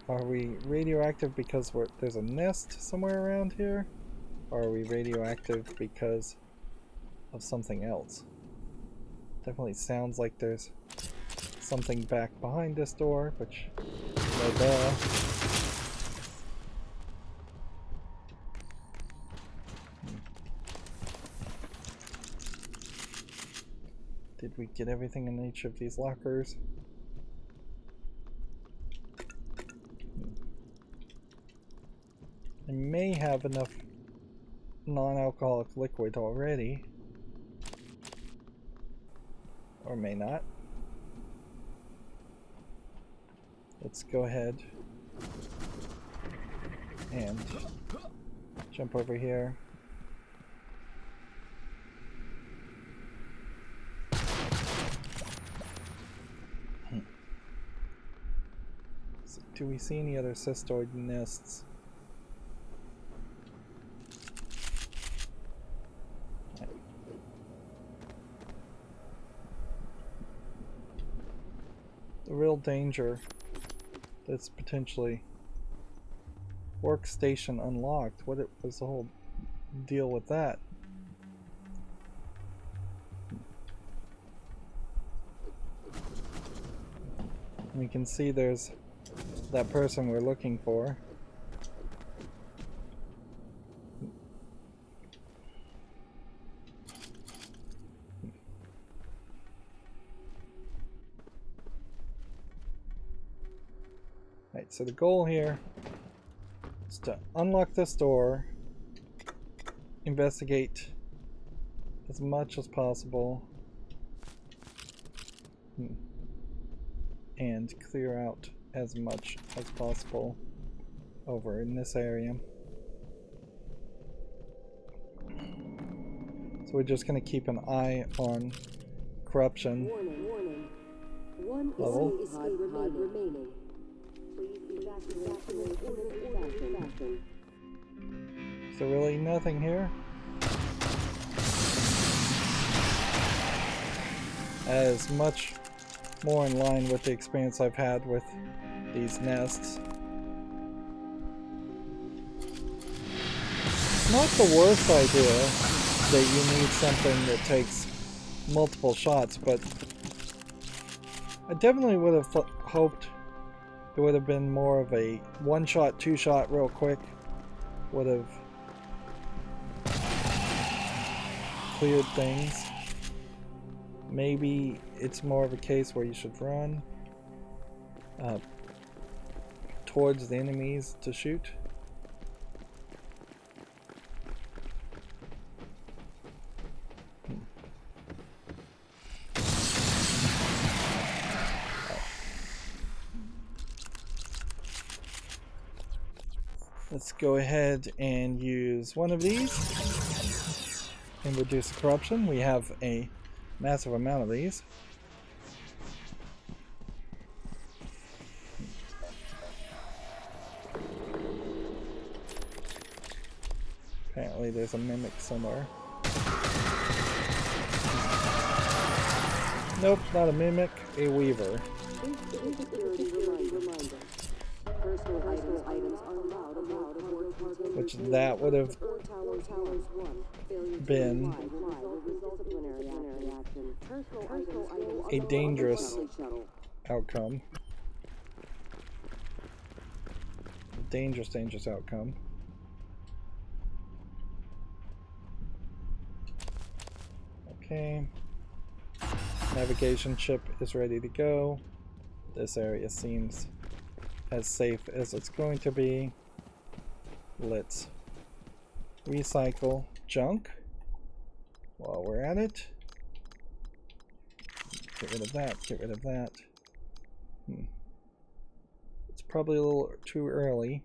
Are we radioactive because there's a nest somewhere around here? Or are we radioactive because of something else? Definitely sounds like there's something back behind this door, which no duh. Did we get everything in each of these lockers? I may have enough non-alcoholic liquid already. Or may not. Let's go ahead and jump over here. So, do we see any other cystoid nests? The real danger that's potentially workstation unlocked. What was the whole deal with that? We can see there's that person we're looking for. Right, so the goal here is to unlock this door, investigate as much as possible, and clear out as much as possible over in this area. So we're just going to keep an eye on corruption Warning. One level. escape pod remaining. Please evacuate in fashion. Is there really nothing here? As much more in line with the experience I've had with these nests. It's not the worst idea that you need something that takes multiple shots, but I definitely would have hoped it would have been more of a one shot, two shot real quick. Would have cleared things. Maybe it's more of a case where you should run towards the enemies to shoot. Let's go ahead and use one of these and reduce the corruption. We have a massive amount of these. Apparently there's a mimic somewhere. Nope, not a mimic, a weaver. Which that would have been a dangerous outcome. Dangerous outcome. Okay. Navigation chip is ready to go. This area seems as safe as it's going to be. Let's recycle junk while we're at it. Get rid of that, get rid of that. It's probably a little too early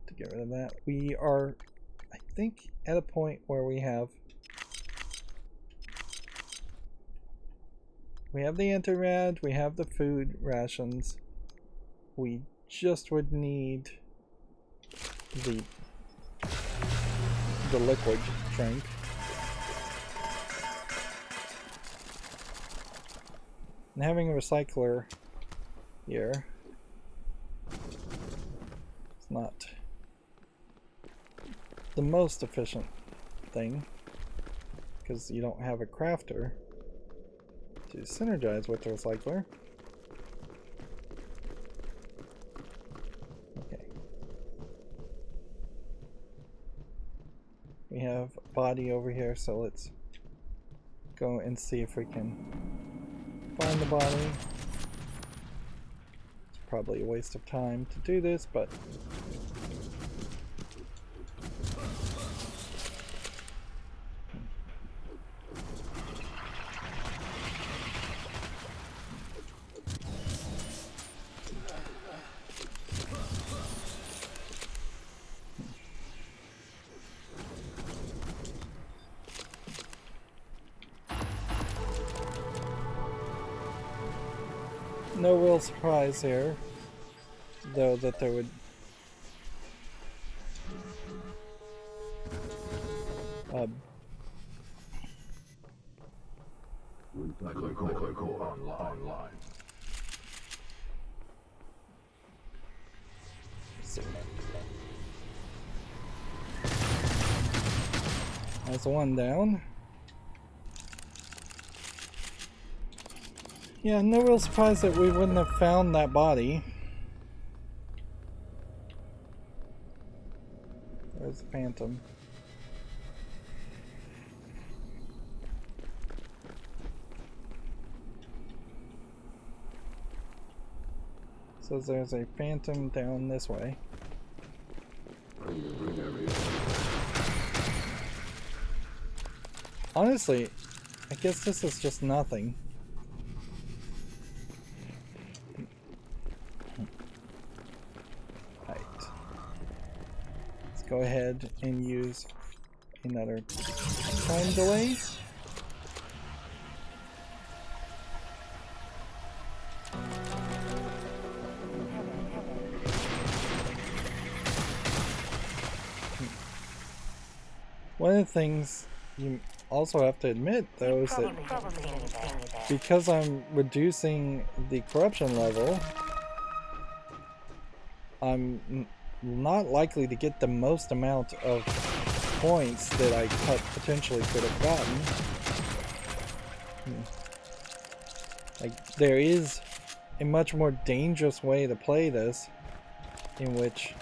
to get rid of that. We are, I think, at a point where we have we have the internet, we have the food rations. We just would need the liquid drink. And having a recycler here is not the most efficient thing, because you don't have a crafter to synergize with the recycler. Okay. We have a body over here, so let's go and see if we can find the body. It's probably a waste of time to do this, but no real surprise here, though, that there would Online. That's one down. Yeah, no real surprise that we wouldn't have found that body. There's the Phantom. So there's a Phantom down this way. Honestly, I guess this is just nothing. Right. Let's go ahead and use another time delay. One of the things you also have to admit, though, is that because I'm reducing the corruption level, I'm not likely to get the most amount of points that I potentially could have gotten. Like, there is a much more dangerous way to play this, in which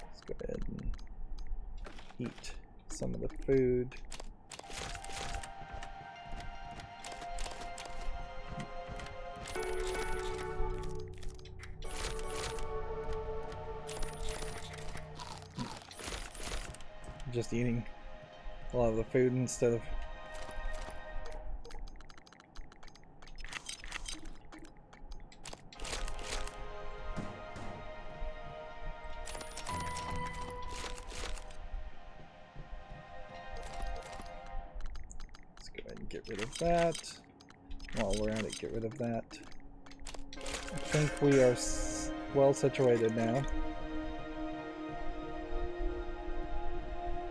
let's go ahead and eat some of the food. Just eating a lot of the food instead of get rid of that. While we're at it, get rid of that. I think we are well situated now.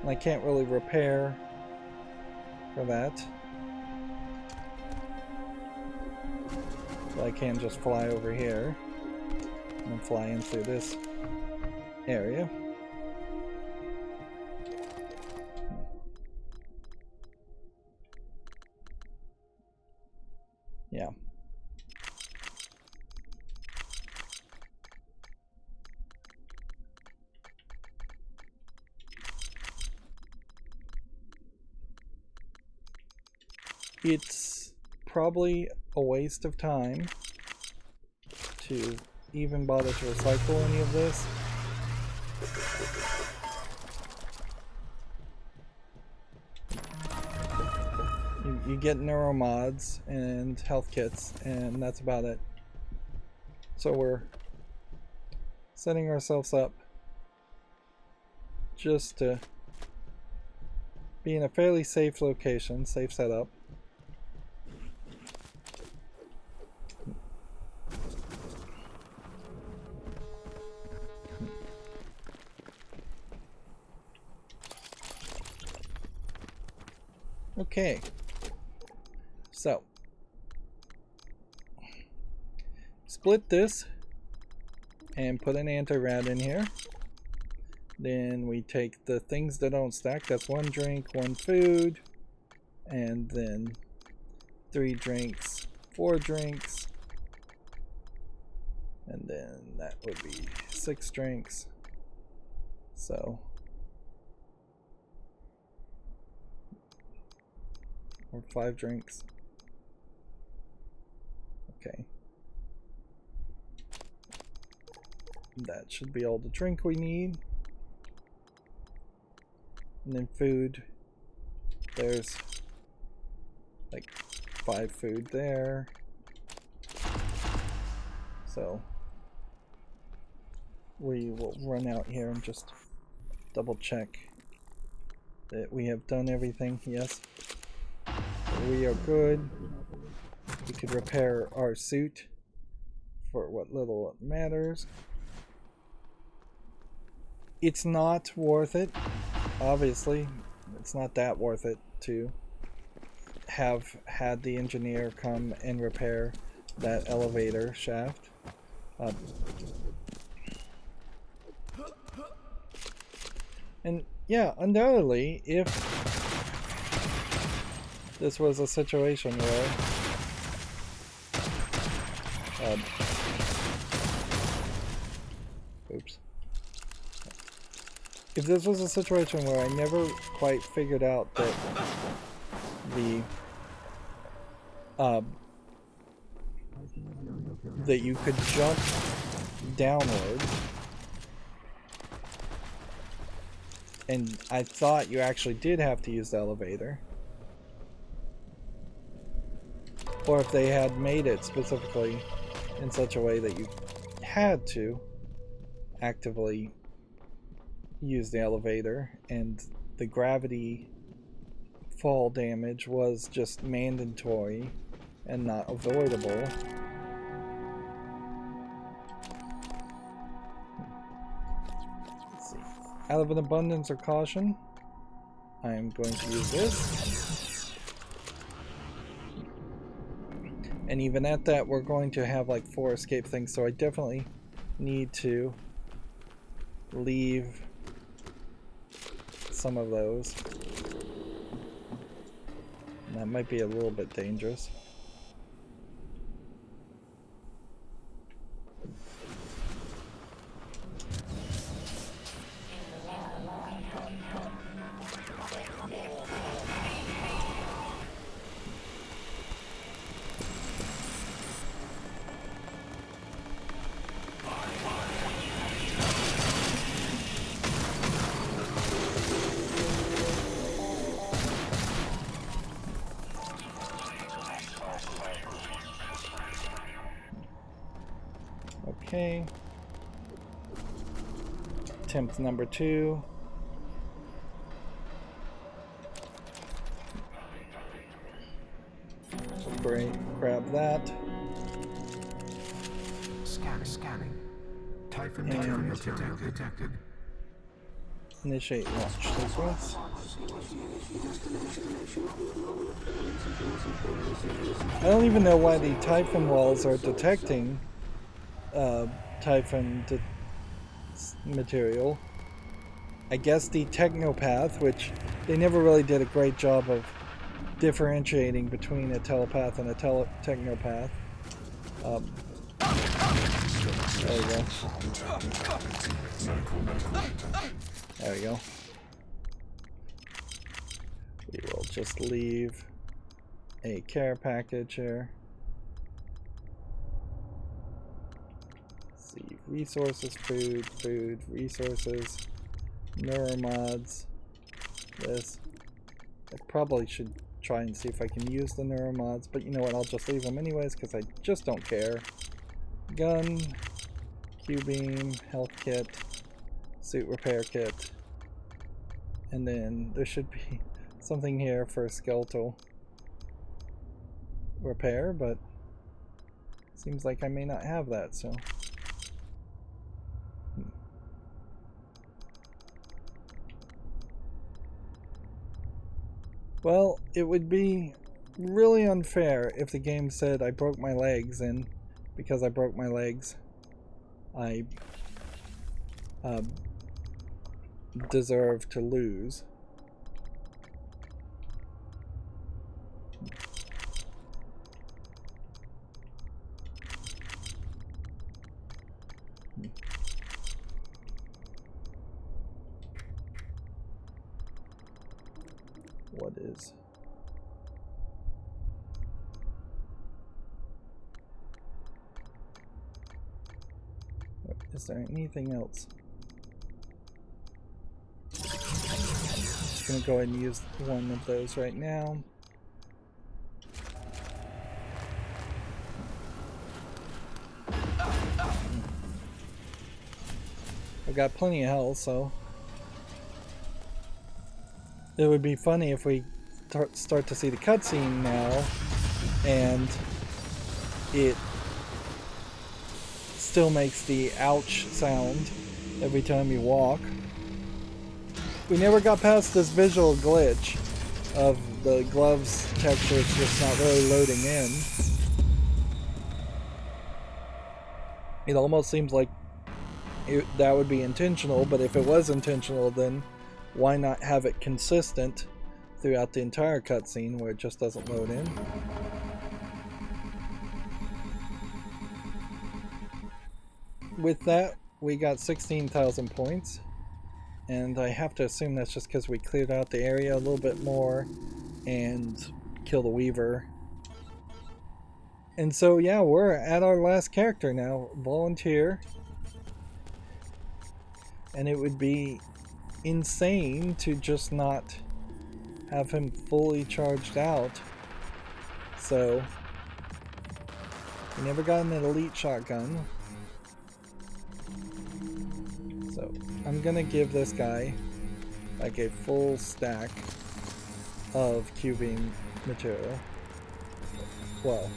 I can't really repair for that. So I can just fly over here and fly into this area. Yeah. It's probably a waste of time to even bother to recycle any of this. You get neuromods and health kits, and that's about it. So we're setting ourselves up just to be in a fairly safe location, safe setup. Okay, so split this and put an anti-rat in here. Then we take the things that don't stack. That's 1 drink, 1 food, and then 3 drinks, 4 drinks, and then that would be 6 drinks. So, or 5 drinks. Okay. That should be all the drink we need. And then food. There's like 5 food there. So we will run out here and just double check that we have done everything. Yes. We are good. We could repair our suit for what little it matters. It's not worth it. Obviously, it's not that worth it to have had the engineer come and repair that elevator shaft. And yeah, undoubtedly, if this was a situation where oops. If this was a situation where I never quite figured out that the that you could jump downward, and I thought you actually did have to use the elevator, or if they had made it specifically in such a way that you had to actively use the elevator and the gravity fall damage was just mandatory and not avoidable. Let's see. Out of an abundance of caution, I am going to use this. And even at that, we're going to have like 4 escape things, so I definitely need to leave some of those. And that might be a little bit dangerous. Okay. Attempt number 2. Great. Grab that. Scanning. Typhon material detected. Initiate launch sequence. I don't even know why the Typhon walls are detecting Typhon material. I guess the technopath, which they never really did a great job of differentiating between a telepath and a technopath. There we go. There we go. We will just leave a care package here. Let's see, resources, food, resources, neuromods, this. I probably should try and see if I can use the neuromods, but you know what, I'll just leave them anyways because I just don't care. Gun, Q-beam, health kit, suit repair kit, and then there should be something here for skeletal repair, but seems like I may not have that, so. Well, it would be really unfair if the game said I broke my legs, and because I broke my legs, I deserve to lose. What is? Is there anything else? Just gonna go ahead and use one of those right now. I've got plenty of health, so it would be funny if we start to see the cutscene now and it still makes the ouch sound every time you walk. We never got past this visual glitch of the gloves textures just not really loading in. It almost seems like that would be intentional, but if it was intentional, then why not have it consistent throughout the entire cutscene where it just doesn't load in? With that, we got 16,000 points, and I have to assume that's just because we cleared out the area a little bit more and killed a weaver. And so yeah, we're at our last character now, volunteer, and it would be insane to just not have him fully charged out. So we never got an elite shotgun. So I'm gonna give this guy like a full stack of Q-beam material. Well,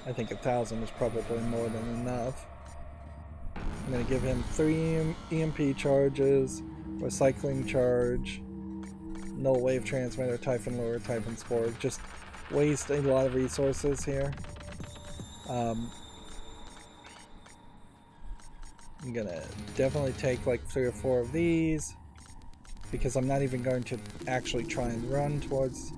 I think 1,000 is probably more than enough. I'm gonna give him 3 EMP charges, recycling charge, null wave transmitter, typhon lure, typhon spore. Just waste a lot of resources here. I'm gonna definitely take like 3 or 4 of these because I'm not even going to actually try and run towards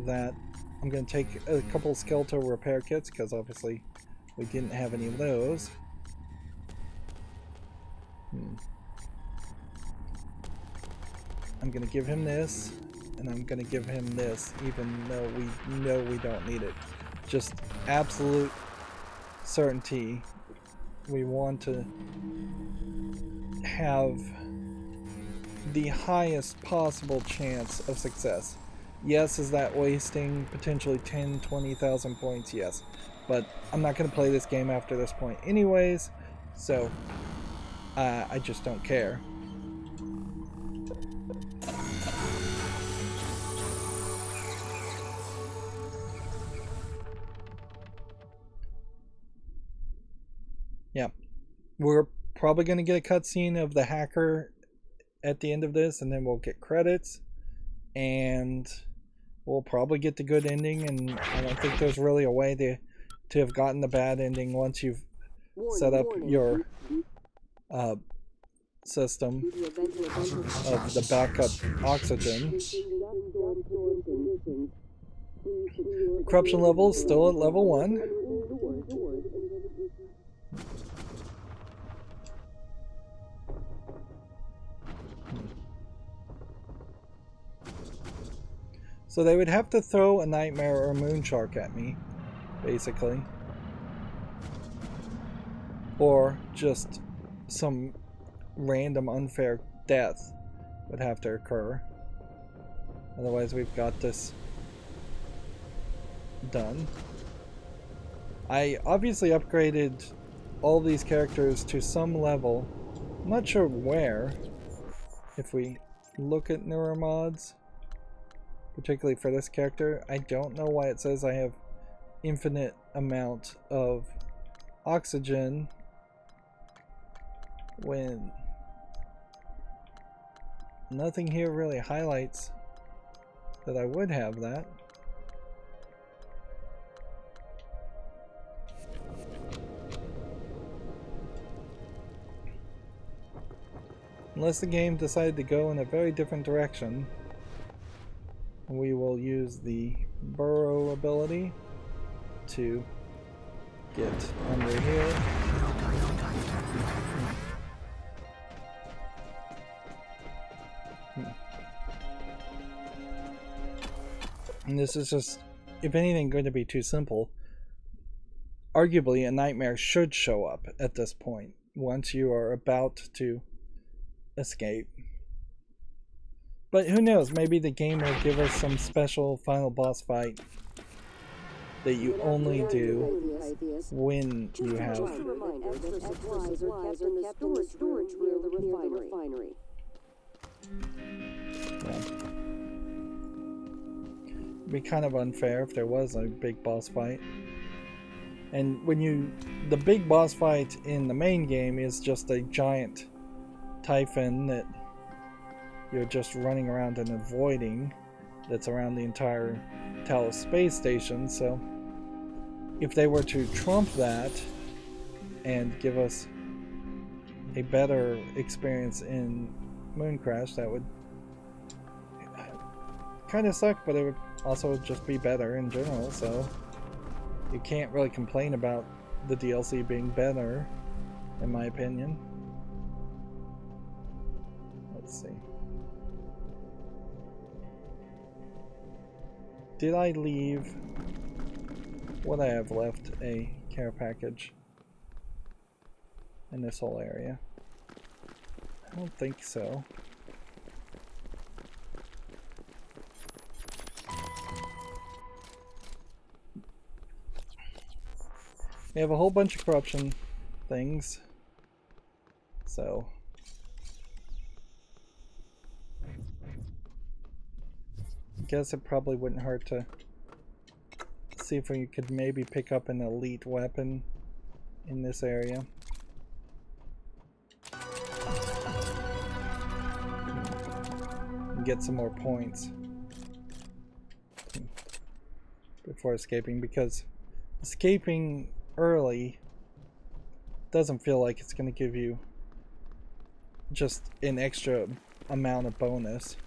that. I'm gonna take a couple skeletal repair kits because obviously we didn't have any of those. I'm gonna give him this, and I'm gonna give him this, even though we know we don't need it. Just absolute certainty. We want to have the highest possible chance of success. Yes, is that wasting potentially 10, 20,000 points? Yes. But I'm not going to play this game after this point anyways, so I just don't care. Yeah. We're probably going to get a cutscene of the hacker at the end of this, and then we'll get credits, and we'll probably get the good ending, and I don't think there's really a way to have gotten the bad ending once you've set up your system of the backup oxygen. Corruption level is still at level 1. So they would have to throw a nightmare or a moon shark at me, basically. Or just some random unfair death would have to occur. Otherwise we've got this done. I obviously upgraded all these characters to some level. I'm not sure where. If we look at neuromods, particularly for this character, I don't know why it says I have infinite amount of oxygen when nothing here really highlights that I would have that. Unless the game decided to go in a very different direction, we will use the burrow ability to get under here. And this is just, if anything, going to be too simple. Arguably, a nightmare should show up at this point, once you are about to escape. But who knows, maybe the game will give us some special final boss fight that you only do when you have It'd be kind of unfair if there was a big boss fight. And when the big boss fight in the main game is just a giant typhon that you're just running around and avoiding, that's around the entire Talos space station. So if they were to trump that and give us a better experience in Mooncrash, that would kind of suck, but it would also just be better in general. So you can't really complain about the DLC being better, in my opinion. Let's see. Did I leave what I have left, a care package in this whole area? I don't think so. We have a whole bunch of corruption things, so I guess it probably wouldn't hurt to see if we could maybe pick up an elite weapon in this area. And get some more points before escaping, because escaping early doesn't feel like it's going to give you just an extra amount of bonus.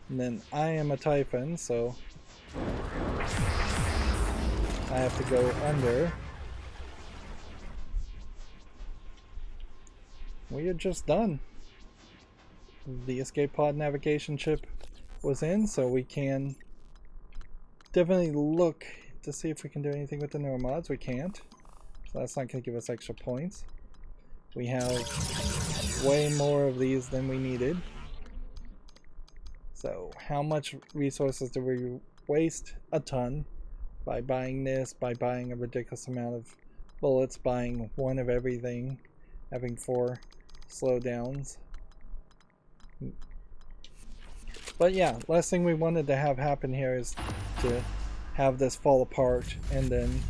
And then I am a typhon, so I have to go under. We are just done. The escape pod navigation chip was in, so we can definitely look to see if we can do anything with the neuromods. We can't, so that's not going to give us extra points. We have way more of these than we needed. So how much resources do we waste? A ton. By buying this, by buying a ridiculous amount of bullets, buying one of everything, having 4 slowdowns. But yeah, last thing we wanted to have happen here is to have this fall apart and then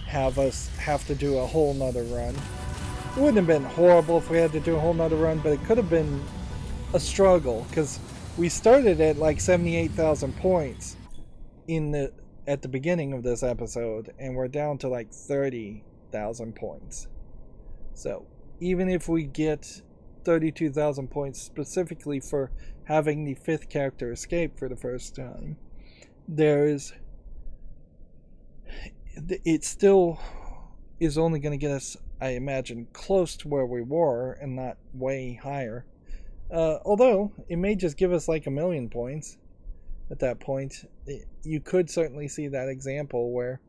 have us have to do a whole nother run. It wouldn't have been horrible if we had to do a whole nother run, but it could have been a struggle, because we started at like 78,000 points at the beginning of this episode, and we're down to like 30,000 points. So even if we get 32,000 points specifically for having the 5th character escape for the first time, it still is only going to get us, I imagine, close to where we were and not way higher. Although it may just give us like 1,000,000 points at that point. You could certainly see that example where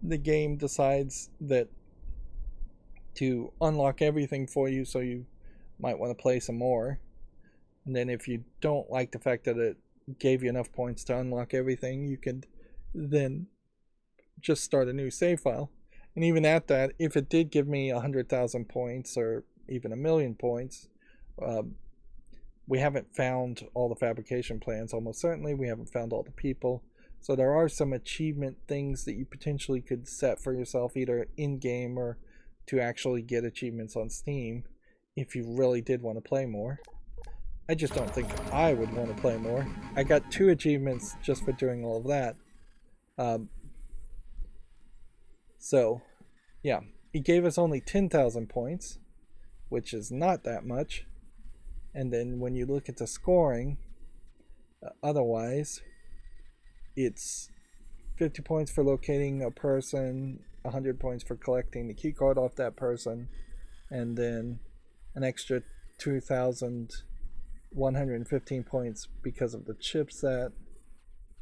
the game decides that to unlock everything for you, so you might want to play some more. And then if you don't like the fact that it gave you enough points to unlock everything, you could then just start a new save file. And even at that, if it did give me 100,000 points or even 1,000,000 points, we haven't found all the fabrication plans, almost certainly. We haven't found all the people. So there are some achievement things that you potentially could set for yourself, either in-game or to actually get achievements on Steam, if you really did want to play more. I just don't think I would want to play more. I got 2 achievements just for doing all of that. So, yeah. He gave us only 10,000 points, which is not that much. And then when you look at the scoring, otherwise, it's 50 points for locating a person, 100 points for collecting the keycard off that person, and then an extra 2,115 points because of the chipset,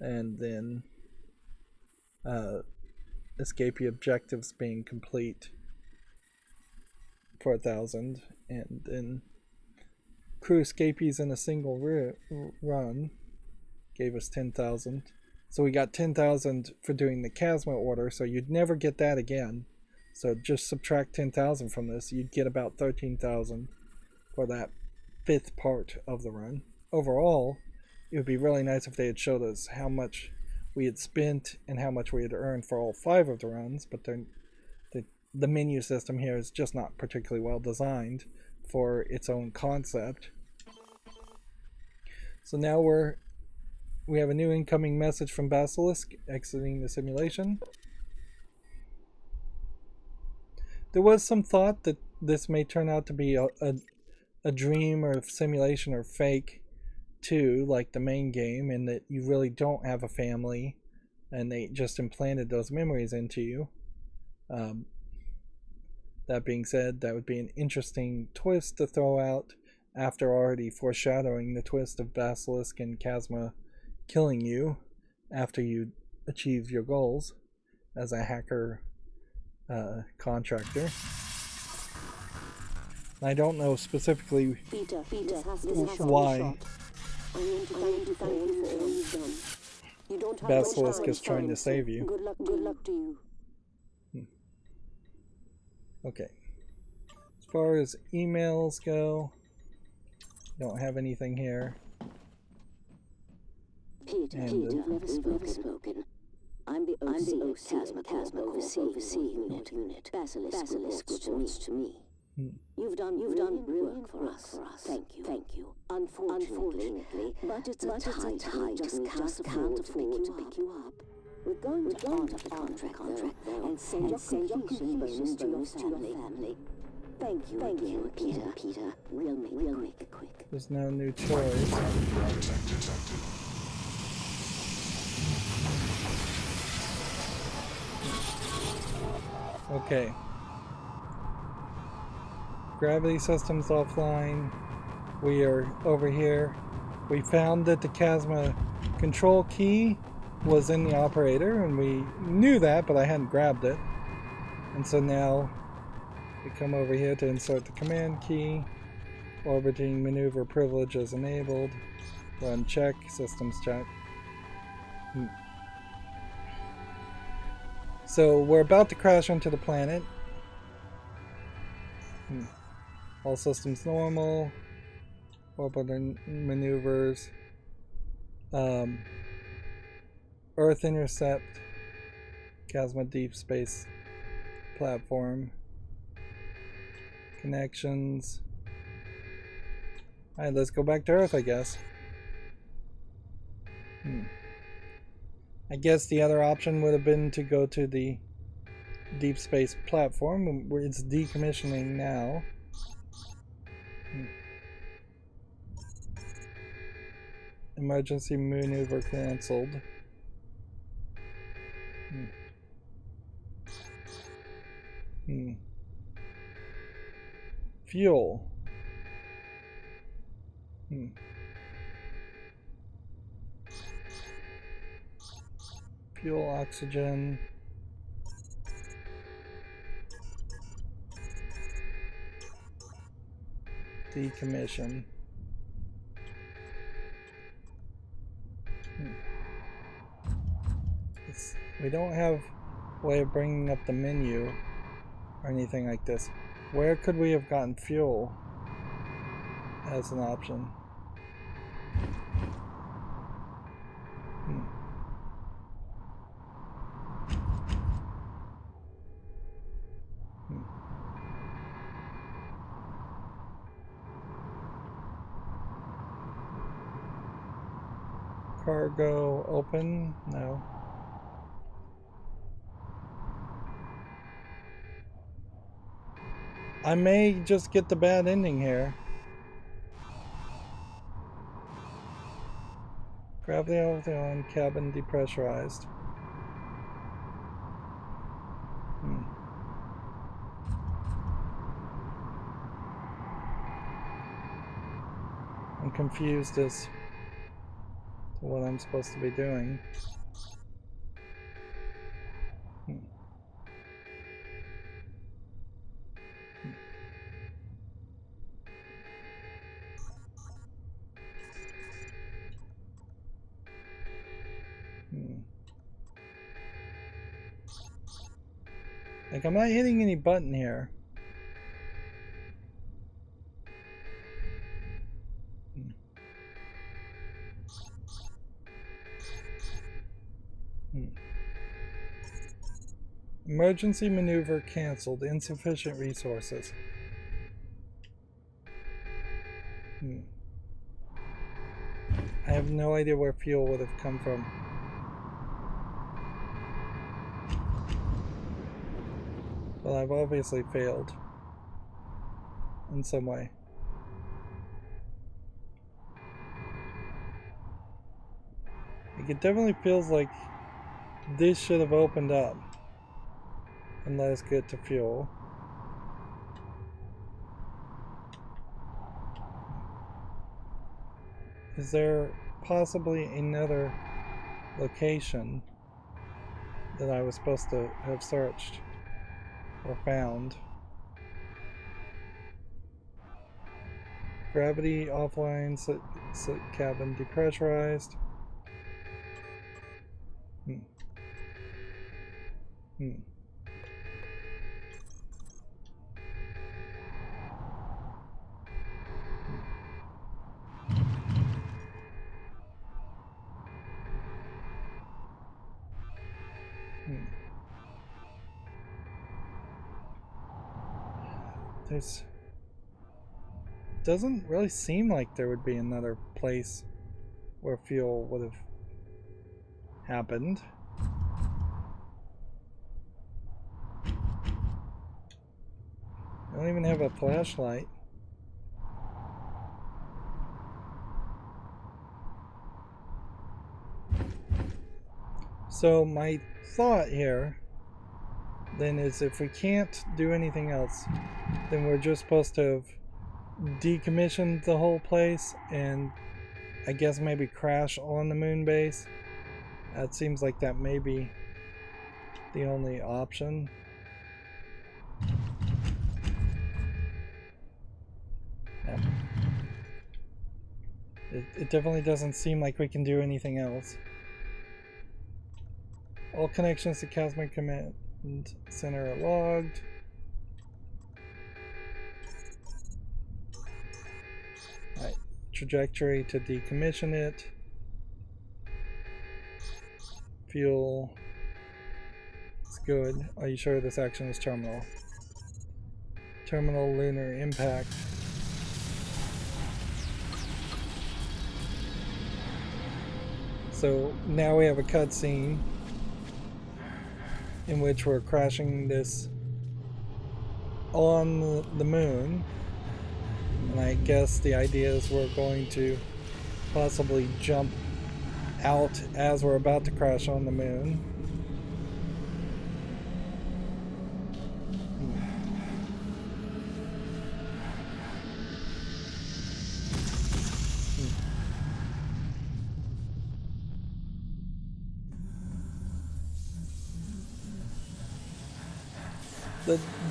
and then escapee objectives being complete for 1,000, and then crew escapees in a single run gave us 10,000. So we got 10,000 for doing the KASMA order, so you'd never get that again. So just subtract 10,000 from this, you'd get about 13,000 for that 5th part of the run. Overall, it would be really nice if they had showed us how much we had spent and how much we had earned for all 5 of the runs, but the menu system here is just not particularly well designed for its own concept. So now we have a new incoming message from Basilisk exiting the simulation. There was some thought that this may turn out to be a dream or a simulation or fake too, like the main game, and that you really don't have a family and they just implanted those memories into you. That being said, that would be an interesting twist to throw out after already foreshadowing the twist of Basilisk and KASMA killing you after you achieve your goals as a hacker contractor. I don't know specifically why Basilisk is trying to save you. Good luck to you. Okay. As far as emails go, don't have anything here. Peter, never spoken. I'm the OC KASMA Corp overseeing unit. Basilisk reports to me. You've done brilliant work for us. Thank you. Unfortunately, budgets are tight. We just can't afford to pick you up. We're going to honor the contract and send your completion bonus to your family. Thank you again, Peter. We'll make it quick. There's no new toys. Okay. Gravity system's offline. We are over here. We found that the KASMA control key was in the operator, and we knew that, but I hadn't grabbed it. And so now we come over here to insert the command key. Orbiting maneuver privilege is enabled. Run check, systems check. So we're about to crash into the planet. All systems normal. Orbiting maneuvers. Earth intercept. KASMA deep space platform. Connections. Alright, let's go back to Earth, I guess. I guess the other option would have been to go to the deep space platform, where it's decommissioning now. Emergency maneuver cancelled. Fuel. Fuel, oxygen. Decommission. We don't have a way of bringing up the menu or anything like this. Where could we have gotten fuel as an option? Cargo open? No. I may just get the bad ending here. Gravity on, cabin depressurized. I'm confused as to what I'm supposed to be doing. Like, I'm not hitting any button here. Emergency maneuver canceled. Insufficient resources. I have no idea where fuel would have come from. Well, I've obviously failed in some way. Like, it definitely feels like this should have opened up and let us get to fuel. Is there possibly another location that I was supposed to have searched or found? Gravity offline, cabin depressurized. There's... doesn't really seem like there would be another place where fuel would have happened. I don't even have a flashlight. So my thought here then is, if we can't do anything else, then we're just supposed to have decommissioned the whole place and I guess maybe crash on the moon base. It seems like that may be the only option. Yeah. It definitely doesn't seem like we can do anything else. All connections to KASMA Command Center are logged. Alright, trajectory to decommission it. Fuel. It's good. Are you sure this action is terminal? Terminal lunar impact. So now we have a cutscene in which we're crashing this on the moon, and I guess the idea is we're going to possibly jump out as we're about to crash on the moon.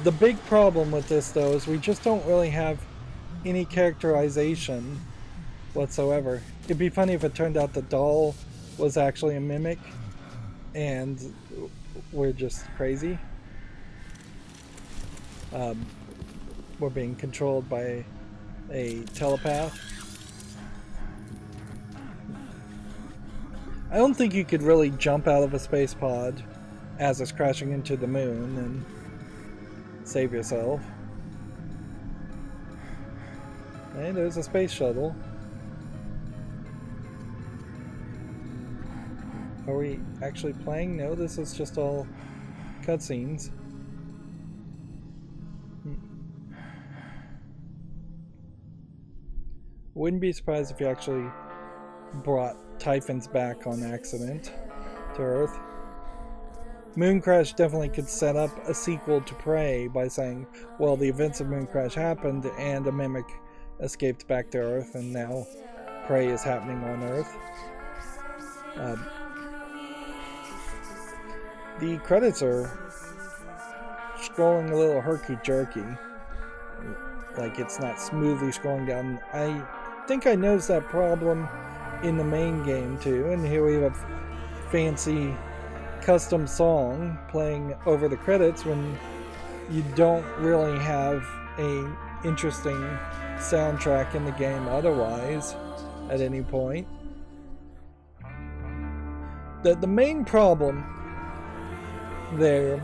The big problem with this, though, is we just don't really have any characterization whatsoever. It'd be funny if it turned out the doll was actually a mimic, and we're just crazy. We're being controlled by a telepath. I don't think you could really jump out of a space pod as it's crashing into the moon and save yourself. Hey, there's a space shuttle. Are we actually playing? No, this is just all cutscenes. Wouldn't be surprised if you actually brought Typhons back on accident to Earth. Mooncrash definitely could set up a sequel to Prey by saying, well, the events of Mooncrash happened and a mimic escaped back to Earth, and now Prey is happening on Earth. The credits are scrolling a little herky-jerky, like it's not smoothly scrolling down. I think I noticed that problem in the main game too, and here we have a fancy custom song playing over the credits when you don't really have a interesting soundtrack in the game otherwise at any point. The main problem there,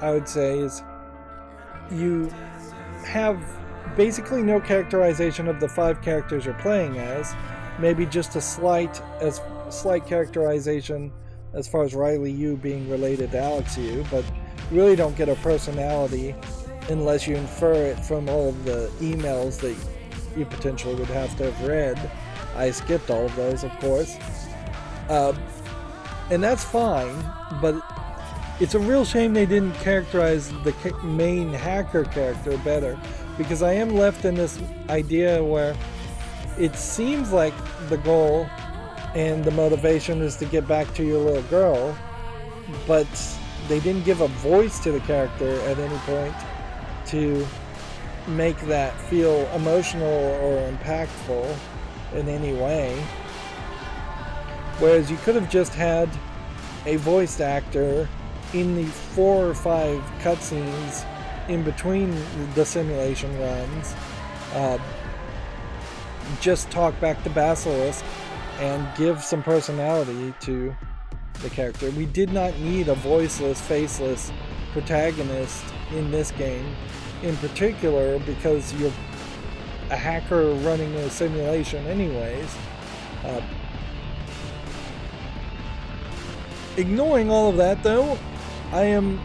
I would say, is you have basically no characterization of the 5 characters you're playing as. Maybe just a slight characterization as far as Riley Yu being related to Alex Yu, but you really don't get a personality unless you infer it from all of the emails that you potentially would have to have read. I skipped all of those, of course. And that's fine, but it's a real shame they didn't characterize the main hacker character better, because I am left in this idea where it seems like the goal and the motivation is to get back to your little girl, but they didn't give a voice to the character at any point to make that feel emotional or impactful in any way. Whereas you could have just had a voiced actor in the 4 or 5 cutscenes in between the simulation runs, just talk back to Basilisk and give some personality to the character. We did not need a voiceless, faceless protagonist in this game, in particular because you're a hacker running a simulation anyways. Ignoring all of that though, I am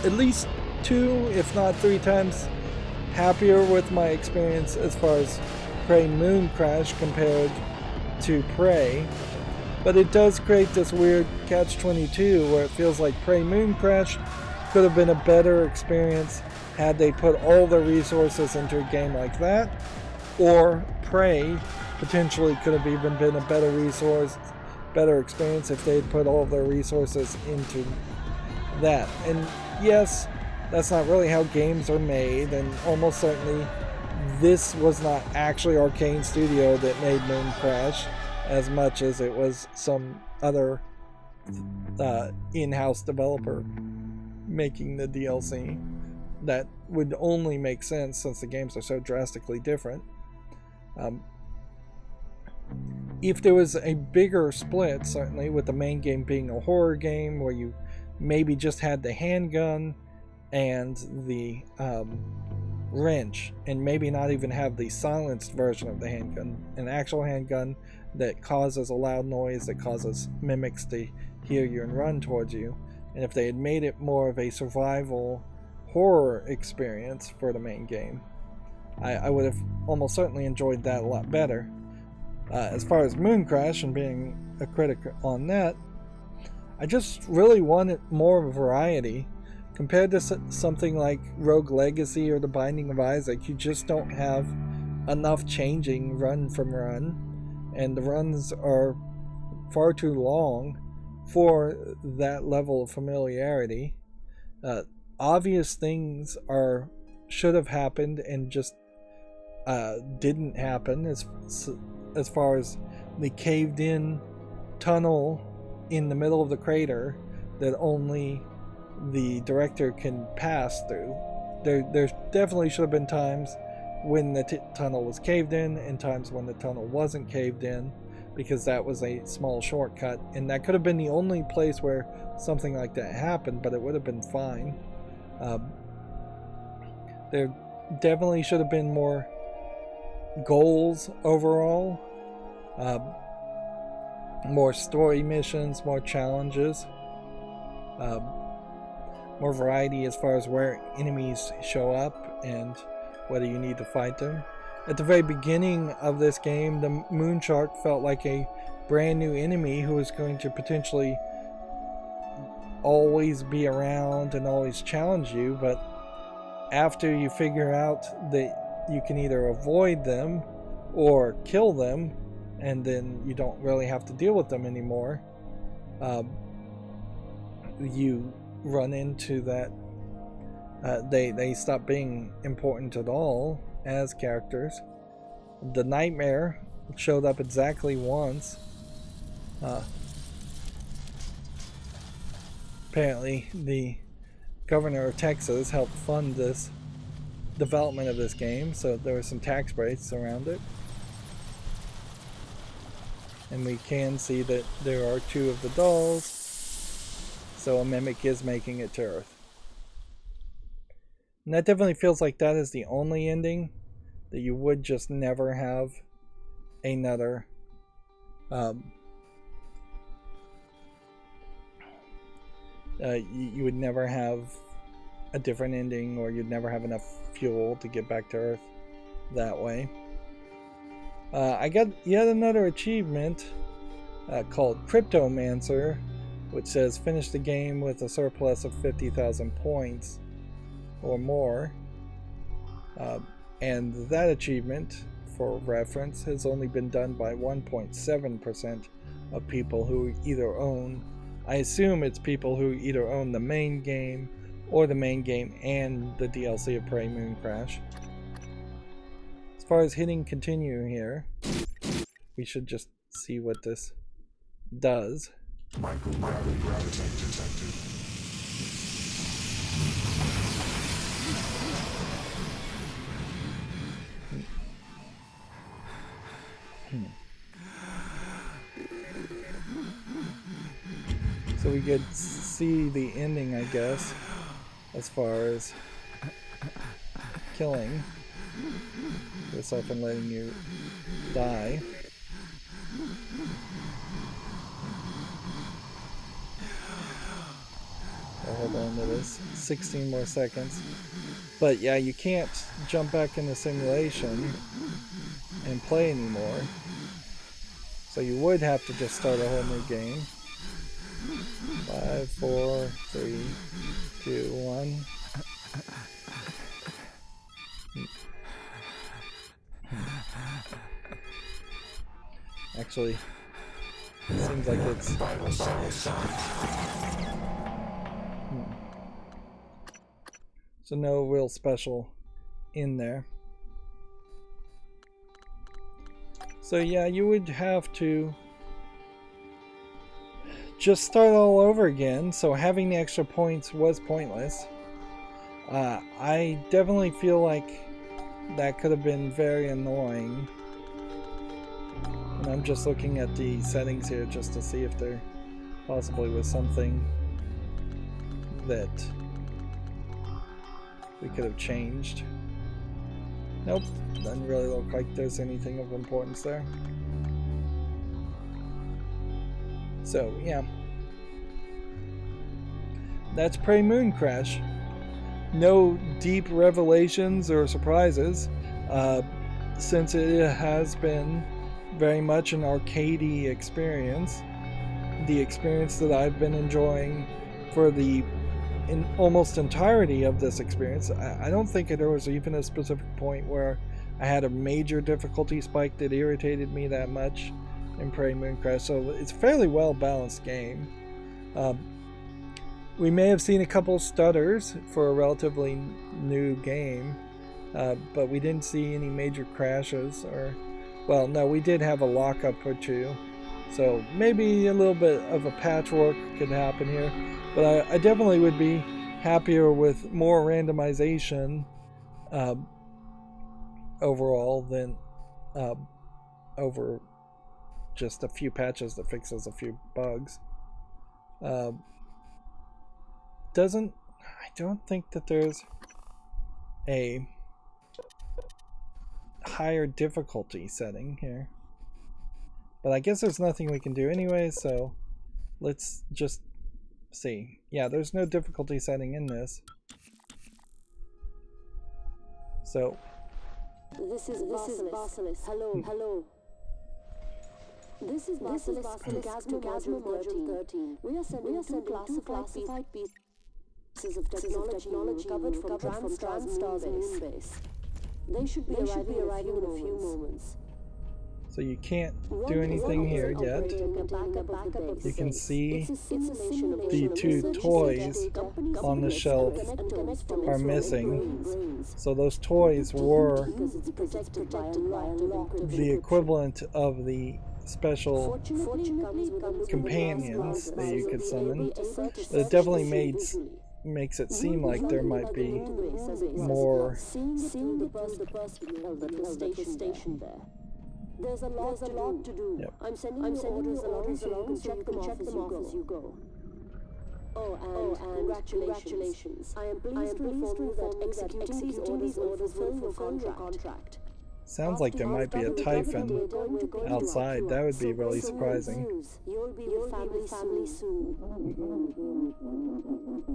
at least 2, if not 3 times happier with my experience as far as Prey Mooncrash compared to Prey, but it does create this weird catch-22 where it feels like Prey Mooncrash could have been a better experience had they put all their resources into a game like that, or Prey potentially could have even been a better experience if they'd put all of their resources into that. And yes, that's not really how games are made, and almost certainly this was not actually Arcane Studio that made Mooncrash as much as it was some other in-house developer making the DLC. That would only make sense since the games are so drastically different. If there was a bigger split, certainly, with the main game being a horror game where you maybe just had the handgun and the wrench, and maybe not even have the silenced version of the handgun, an actual handgun that causes a loud noise that causes mimics to hear you and run towards you, and if they had made it more of a survival horror experience for the main game, I would have almost certainly enjoyed that a lot better. As far as Mooncrash and being a critic on that, I just really wanted more variety. Compared to something like Rogue Legacy or The Binding of Isaac, you just don't have enough changing run from run, and the runs are far too long for that level of familiarity. Obvious things should have happened and just didn't happen, as far as the caved in tunnel in the middle of the crater that only the director can pass through. There definitely should have been times when the tunnel was caved in and times when the tunnel wasn't caved in, because that was a small shortcut, and that could have been the only place where something like that happened, but it would have been fine. There definitely should have been more goals overall, more story missions, more challenges, more variety as far as where enemies show up and whether you need to fight them. At the very beginning of this game, the moon shark felt like a brand new enemy who was going to potentially always be around and always challenge you, but after you figure out that you can either avoid them or kill them, and then you don't really have to deal with them anymore, you run into that they stop being important at all as characters. The nightmare showed up exactly once. Apparently the governor of Texas helped fund this development of this game, so there were some tax breaks around it. And we can see that there are 2 of the dolls, so a mimic is making it to Earth. And that definitely feels like that is the only ending, that you would just never have another you would never have a different ending, or you'd never have enough fuel to get back to Earth that way. I got yet another achievement called Cryptomancer, which says finish the game with a surplus of 50,000 points or more. And that achievement, for reference, has only been done by 1.7% of people who either own, I assume it's people who either own the main game or the main game and the DLC of Prey Mooncrash. As far as hitting continue here, we should just see what this does. Microgravity detected. So we could see the ending, I guess, as far as killing yourself and letting you die. I'll hold on to this. 16 more seconds. But yeah, you can't jump back in the simulation and play anymore. So you would have to just start a whole new game. 5, 4, 3, 2, 1. Actually, it seems like it's... So no real special in there. So yeah, you would have to just start all over again, so having the extra points was pointless. I definitely feel like that could have been very annoying. And I'm just looking at the settings here just to see if there possibly was something that we could have changed. Nope, doesn't really look like there's anything of importance there. So yeah, that's Prey Mooncrash. No deep revelations or surprises, since it has been very much an arcadey experience. The experience that I've been enjoying for the almost entirety of this experience. I don't think there was even a specific point where I had a major difficulty spike that irritated me that much in Prey Mooncrash, so it's a fairly well balanced game. We may have seen a couple stutters for a relatively new game, but we didn't see any major crashes, or, well, no, we did have a lockup or two, So maybe a little bit of a patchwork could happen here, but I definitely would be happier with more randomization overall than over just a few patches that fixes a few bugs. I don't think that there's a higher difficulty setting here. But I guess there's nothing we can do anyway, so let's just see. Yeah, there's no difficulty setting in this. So This is Basilisk. Hello. This is Basilisk from KASMA Module 13. We are sending two classified pieces of technology recovered from TranStar's moon base. They should be arriving in a few moments. So you can't do anything here yet. You can see the two toys on the shelf are missing. So those toys were the equivalent of the special companions that you could summon. But it definitely makes it seem like there might be more. There's a lot to do. Yep. I'm sending you orders so you can check them off as you go. Oh, and congratulations. I am pleased to inform you that executing these orders will fulfill your contract. Sounds like there might be a typhon outside. That would be really surprising. You'll be with family soon.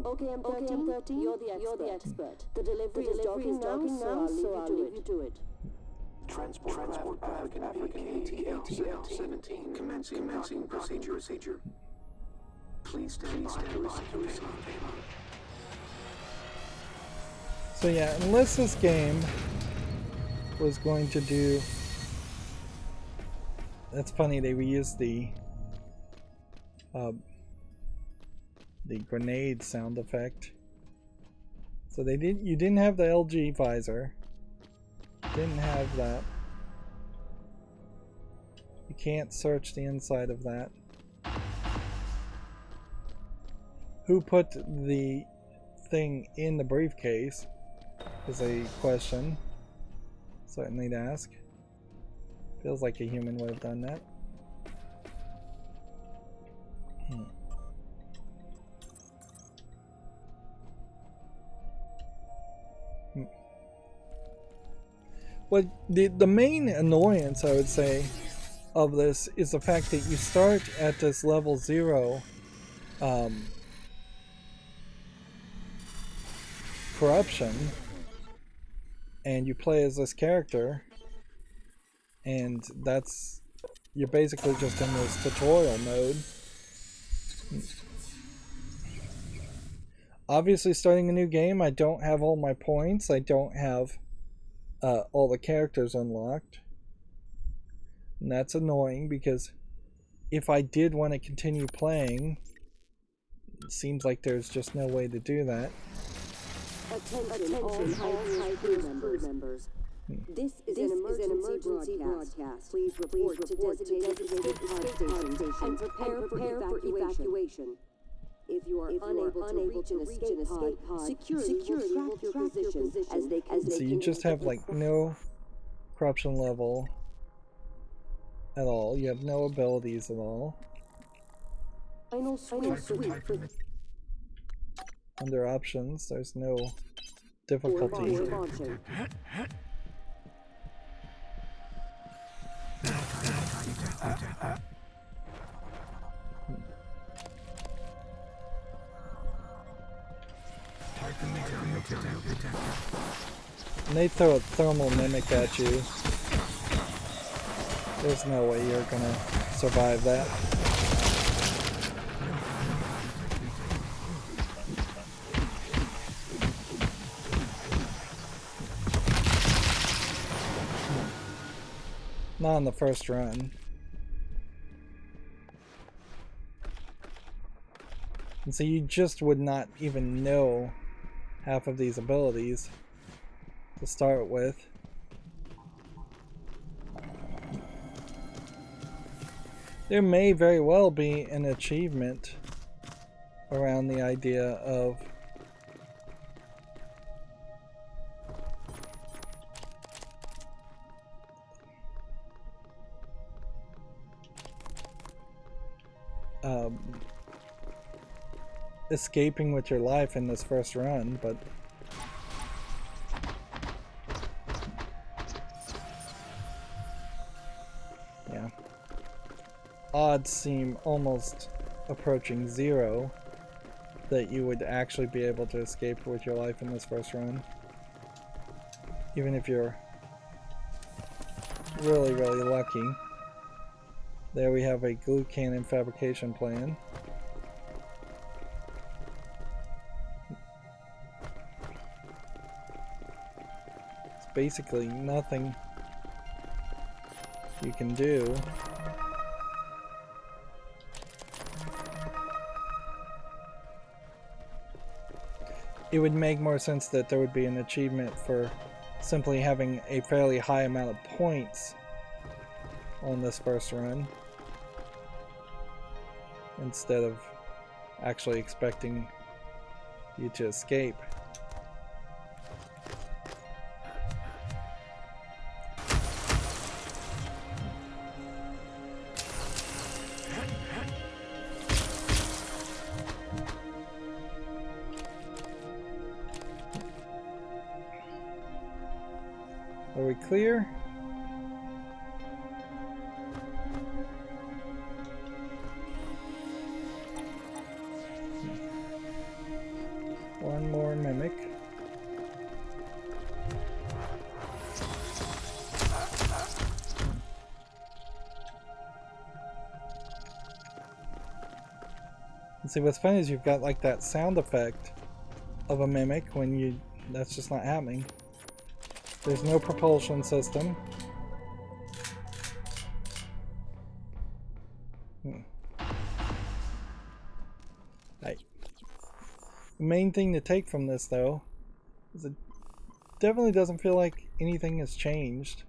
Okay, M30, you're the expert. The delivery is docking now, so I'll leave you to it. Transport African ATL-17 commencing procedure. Please stand by to receive payload. So yeah, unless this game was going to do... That's funny, they reused the grenade sound effect. So you didn't have the LG visor. Didn't have that. You can't search the inside of that. Who put the thing in the briefcase is a question. Certainly to ask. Feels like a human would have done that. Well, the main annoyance, I would say, of this is the fact that you start at this level 0 corruption, and you play as this character, and you're basically just in this tutorial mode. Obviously, starting a new game, I don't have all my points. I don't have all the characters unlocked, and that's annoying because if I did want to continue playing, it seems like there's just no way to do that. Attention all crew members. This is an emergency broadcast. Please report to designated escape station and prepare for evacuation. If you are unable to reach an escape pod, security will track your position as they So you just have like no corruption level at all. You have no abilities at all. I know sweet. Under options, there's no difficulty. And they throw a thermal mimic at you. There's no way you're gonna survive that. Not on the first run. And so you just would not even know half of these abilities to start with. There may very well be an achievement around the idea of escaping with your life in this first run, but yeah, odds seem almost approaching zero that you would actually be able to escape with your life in this first run, even if you're really lucky. There we have a glue cannon fabrication plan. It's basically nothing you can do. It would make more sense that there would be an achievement for simply having a fairly high amount of points on this first run, instead of actually expecting you to escape. Are we clear? One more mimic. And see, what's funny is you've got like that sound effect of a mimic when you... that's just not happening. There's no propulsion system. Right. The main thing to take from this, though, is it definitely doesn't feel like anything has changed.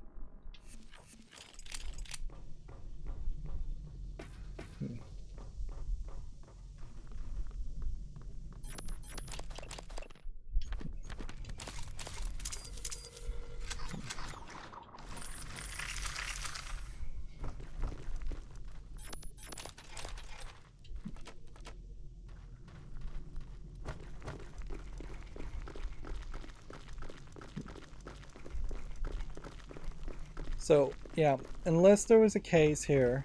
So, yeah, unless there was a case here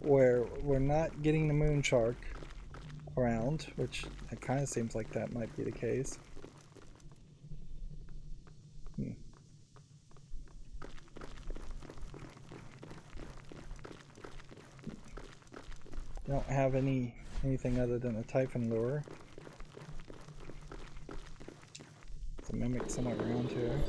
where we're not getting the moon shark around, which it kind of seems like that might be the case. Don't have anything other than a Typhon lure. It's a mimic somewhere around here.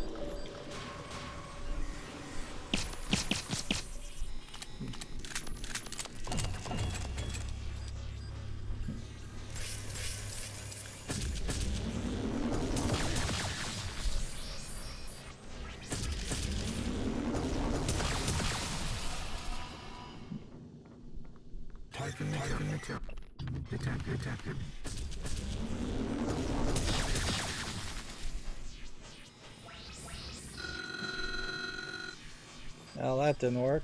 Detected. Well, that didn't work.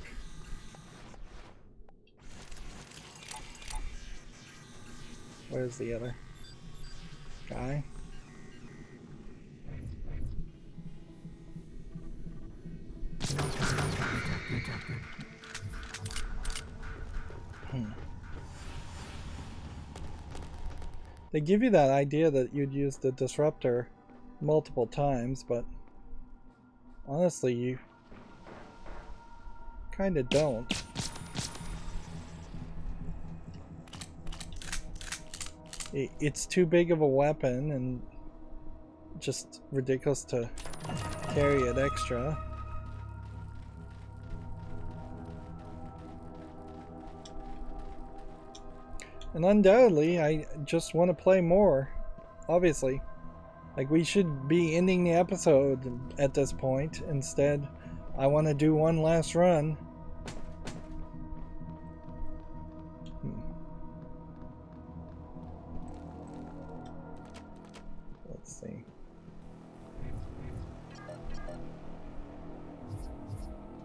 Where's the other guy? They give you that idea that you'd use the disruptor multiple times, but honestly, you kind of don't. It's too big of a weapon and just ridiculous to carry it extra. And undoubtedly, I just want to play more, obviously. Like, we should be ending the episode at this point. Instead, I want to do one last run.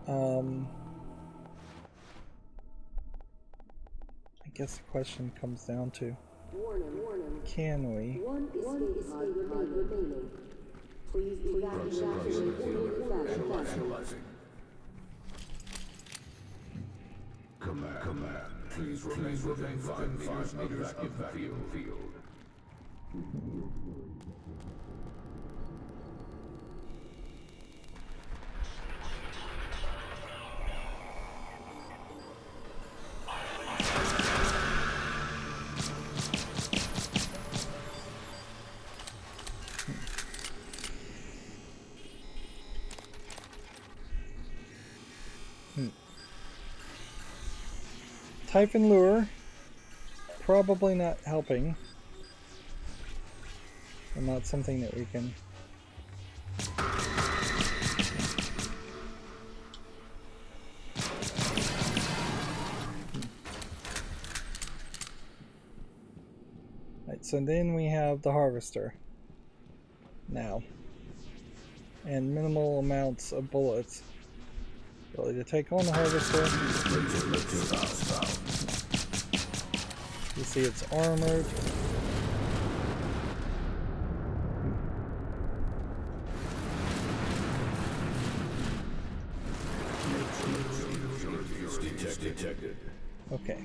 I guess the question comes down to, Warning. can we? One escape pod remaining. Please evacuate. Initializing. Command. Please remain within 5 meters of the field. Typhon lure, probably not helping, and not something that we can. Right, so then we have the harvester now, and minimal amounts of bullets. Really, to take on the harvester. You see it's armored. Detected. Okay.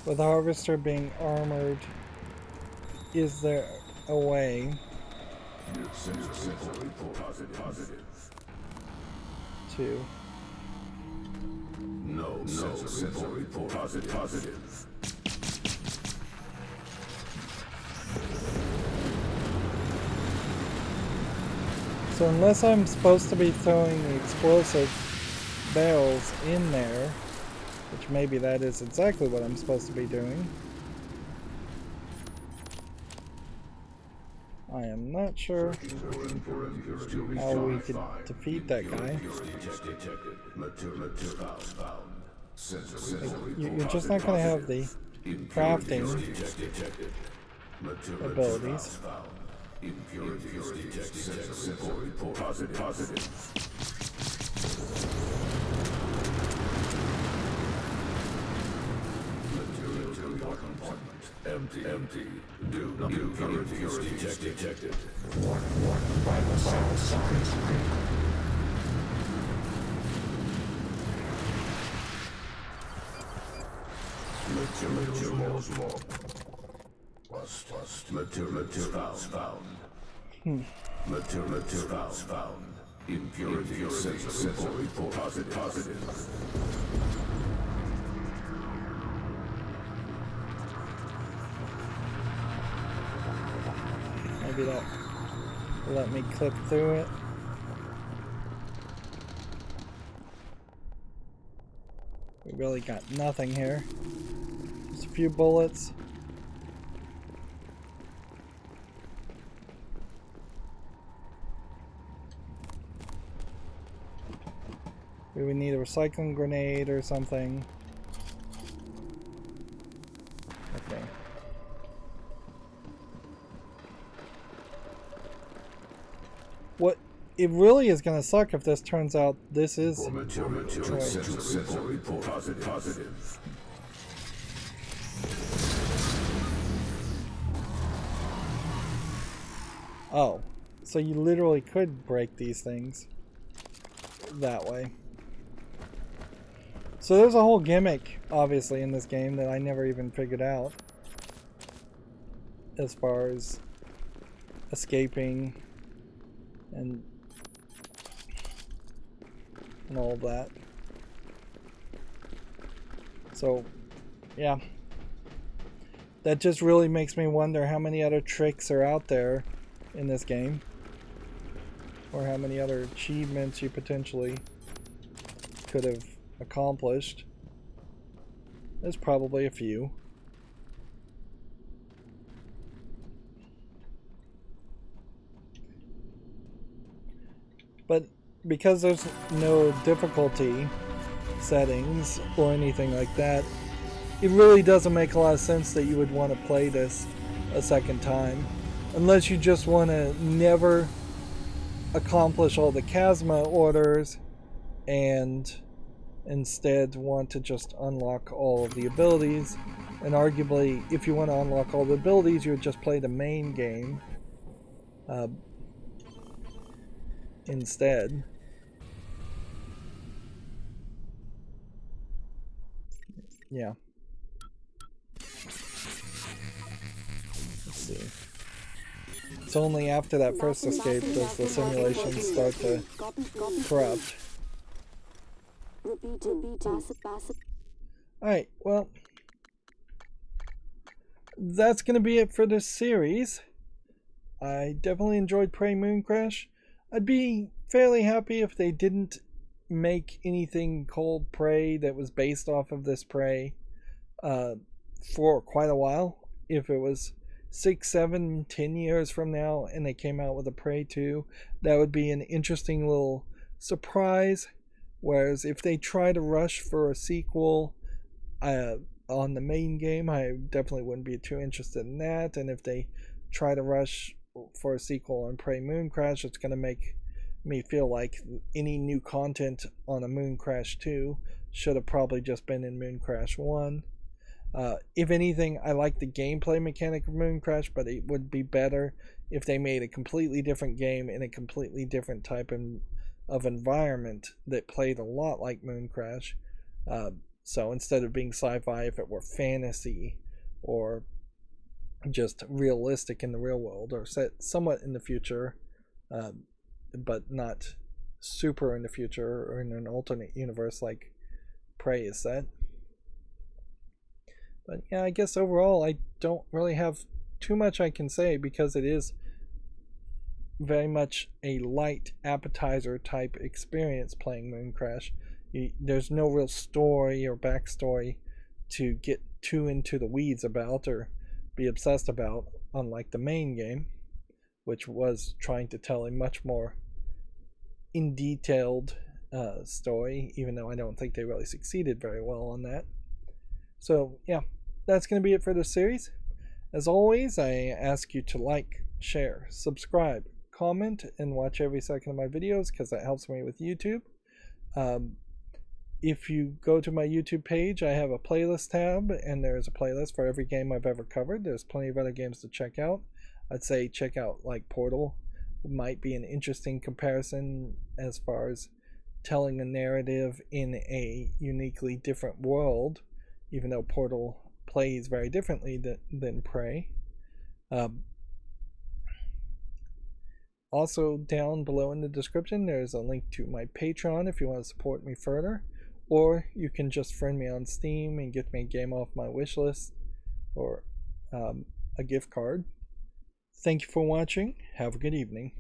With the harvester being armored, is there a way to Simple report. Positive. So unless I'm supposed to be throwing the explosive barrels in there, which maybe that is exactly what I'm supposed to be doing, I am not sure how we could defeat that guy. You're just not going to have the crafting abilities. Empty. Do impurities detected. Warning. Vital signs. Materials log. Materials found. Materials found. Impurities simple report. Positive. Maybe that will let me clip through it. We really got nothing here. Just a few bullets. Do we need a recycling grenade or something? Okay. What it really is going to suck if this turns out this is Simple report. Positive. Oh, so you literally could break these things that way. So there's a whole gimmick, obviously, in this game that I never even figured out. As far as escaping and all of that. So, yeah. That just really makes me wonder how many other tricks are out there in this game. Or how many other achievements you potentially could have accomplished. There's probably a few. But because there's no difficulty settings or anything like that, it really doesn't make a lot of sense that you would want to play this a second time. unless you just want to never accomplish all the KASMA orders and instead want to just unlock all of the abilities. And arguably, if you want to unlock all the abilities, you would just play the main game instead. Yeah. Let's see. It's only after that first escape does the simulation start to corrupt. Alright, well, that's going to be it for this series. I definitely enjoyed Prey Mooncrash. I'd be fairly happy if they didn't make anything called Prey that was based off of this Prey for quite a while. If it was 6, 7, 10 years from now and they came out with a Prey 2, that would be an interesting little surprise. Whereas if they try to rush for a sequel on the main game, I definitely wouldn't be too interested in that. And if they try to rush for a sequel on Prey Mooncrash, it's going to make me feel like any new content on a Mooncrash 2 should have probably just been in Mooncrash 1. If anything, I like the gameplay mechanic of Mooncrash, but it would be better if they made a completely different game in a completely different type of environment that played a lot like Mooncrash. So instead of being sci-fi, if it were fantasy or just realistic in the real world, or set somewhat in the future, but not super in the future or in an alternate universe like Prey is set. But yeah, I guess overall I don't really have too much I can say because it is very much a light appetizer type experience playing Mooncrash. There's no real story or backstory to get too into the weeds about or be obsessed about, unlike the main game, which was trying to tell a much more in detailed story, even though I don't think they really succeeded very well on that. So yeah, that's going to be it for this series. As always, I ask you to like, share, subscribe, comment, and watch every second of my videos because that helps me with YouTube. If you go to my YouTube page, I have a playlist tab, and there's a playlist for every game I've ever covered. There's plenty of other games to check out. I'd say check out like Portal. It might be an interesting comparison as far as telling a narrative in a uniquely different world, even though Portal plays very differently than Prey. Also, down below in the description, there's a link to my Patreon if you want to support me further. Or you can just friend me on Steam and get me a game off my wish list or a gift card. Thank you for watching. Have a good evening.